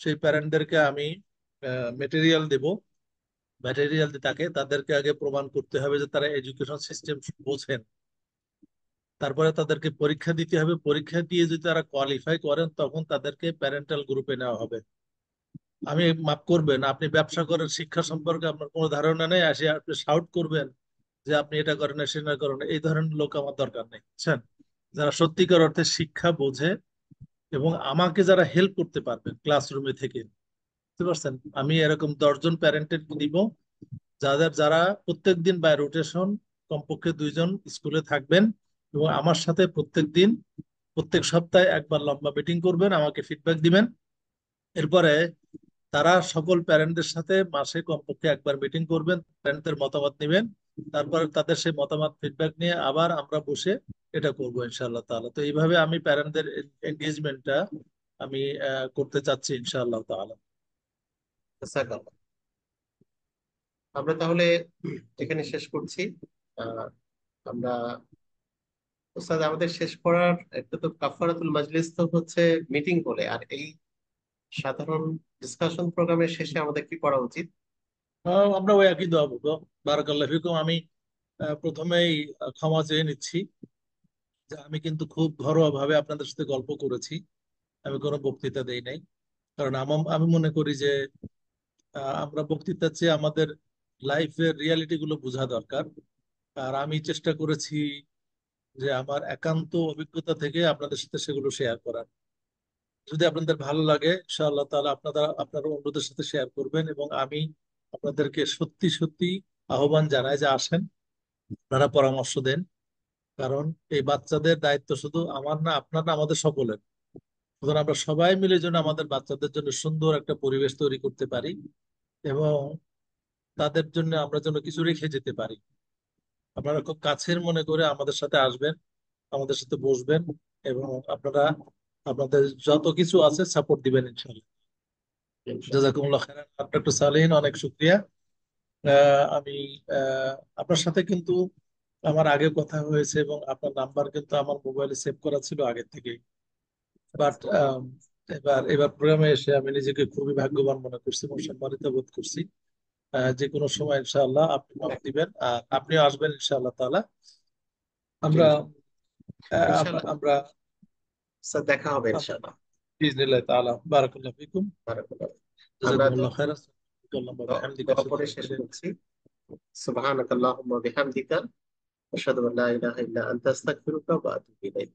সেই প্যারেন্টদেরকে আমি মেটেরিয়াল দেব। ম্যাটেরিয়াল তাকে তাদেরকে আগে প্রমাণ করতে হবে যে তারা এডুকেশন সিস্টেম বোঝেন। তারপরে তাদেরকে পরীক্ষা দিতে হবে, পরীক্ষা দিয়ে যদি তারা কোয়ালিফাই করেন তখন তাদেরকে প্যারেন্টাল গ্রুপে নেওয়া হবে। আমি মাফ করবেন, আপনি ব্যবসা করেন, শিক্ষা সম্পর্কে আপনার কোনো ধারণা নেই, আসে আপনি শাউট করবেন যে আপনি এটা করেন না সেটা করেন না, এই ধরনের লোক আমার দরকার নেই, বুঝছেন? যারা সত্যিকার অর্থে শিক্ষা বোঝে এবং আমাকে যারা হেল্প করতে পারবেন ক্লাসরুমে থেকে, বুঝতে পারছেন? আমি এরকম 10 জন প্যারেন্টের দিব, যারা প্রত্যেক দিন বাই রোটেশন কমপক্ষে 2 জন স্কুলে থাকবেন এবং আমার সাথে প্রত্যেক দিন প্রত্যেক সপ্তাহে একবার লম্বা মিটিং করবেন, আমাকে ফিডব্যাক দিবেন। এরপরে তারা সকল প্যারেন্টদের সাথে মাসে কমপক্ষে একবার মিটিং করবেন, প্যারেন্টদের মতামত নেবেন, তারপর তাদের সেই মতামত ফিডব্যাক নিয়ে আবার আমরা বসে এটা করবো ইনশাআল্লাহ তাআলা। তো এইভাবে আমি প্যারেন্টদের এনগেজমেন্টটা আমি করতে চাচ্ছি ইনশাআল্লাহ তাআলা। জাযাকাল্লাহ। আমরা তাহলে এখানে শেষ করছি। আহ, আমরা ওস্তাদ আমাদের শেষ করার একটা তো কাফারাতুল মাজলিস তো হচ্ছে মিটিং বলে, আর এই সাধারণ ডিসকাশন প্রোগ্রামের শেষে আমাদের কি করা উচিত? আমরা ওই একই দোয়া বলবো। বারাকাল্লাহ ফিকুম। আমি প্রথমেই ক্ষমা চেয়ে নিচ্ছি যে আমি কিন্তু খুব ঘরোয়া ভাবে আপনাদের সাথে গল্প করেছি, আমি কোনো বক্তৃতা দেই নাই। কারণ আমি মনে করি যে আমরা বক্তৃতার চেয়ে আমাদের লাইফের রিয়ালিটি গুলো বোঝা দরকার। আর আমি চেষ্টা করেছি যে আমার একান্ত অভিজ্ঞতা থেকে আপনাদের সাথে সেগুলো শেয়ার করার। যদি আপনাদের ভালো লাগে ইনশাআল্লাহ তাহলে আপনারা অন্যদের সাথে শেয়ার করবেন, এবং আমি আপনাদেরকে সত্যি সত্যি আহ্বান জানাই যে আসেন, আপনারা পরামর্শ দেন। কারণ এই বাচ্চাদের দায়িত্ব শুধু আমার না, আপনার না, আমাদের সকলের। সুতরাং আমরা সবাই মিলে যেন আমাদের বাচ্চাদের জন্য সুন্দর একটা পরিবেশ তৈরি করতে পারি, এবং তাদের জন্য আমরা যেন কিছু রেখে যেতে পারি। আপনারা খুব কাছের মনে করে আমাদের সাথে আসবেন, আমাদের সাথে বসবেন, এবং আপনারা আপনাদের যত কিছু আছে সাপোর্ট দিবেন ইনশাআল্লাহ। ইনশাআল্লাহ। জাজাকুমুল্লাহ খাইরান। ডক্টর সালেহিন, অনেক শুক্রিয়া। আমি আপনার সাথে কিন্তু আমার আগে কথা হয়েছে, এবং আপনার নাম্বার কিন্তু আমার মোবাইলে সেভ করা ছিল আগে থেকে। বাট এবার প্রোগ্রামে এসে আমি নিজেকে খুবই ভাগ্যবান মনে করছি এবং সম্মানিত বোধ করছি। যে কোনো সময় ইনশাআল্লাহ আপনি নক দিবেন, আর আপনিও আসবেন ইনশাআল্লাহ তাআলা। আমরা ইনশাআল্লাহ আমরা স্যার, দেখা হবে ইনশাআল্লাহ। বিইজনিল্লাহ তাআলা। বারাকাল্লাহু ফিকুম। বারাকাল্লাহ। আমরা জাযাকুমুল্লাহ খাইরান। আল্লাহুম্মা বিহামদিকা দোয়া আশহাদু করে আল্লা শেষ ইলাহা করছি। সুবহানাকাল্লাহুম্মা বিহামদিকা আশহাদু আল্লা ইলাহা ইল্লা আনতা আস্তাগফিরুকা ওয়া আতুবু ইলাইক।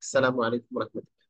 আসসালামু আলাইকুম ওয়া রাহমাতুল্লাহ।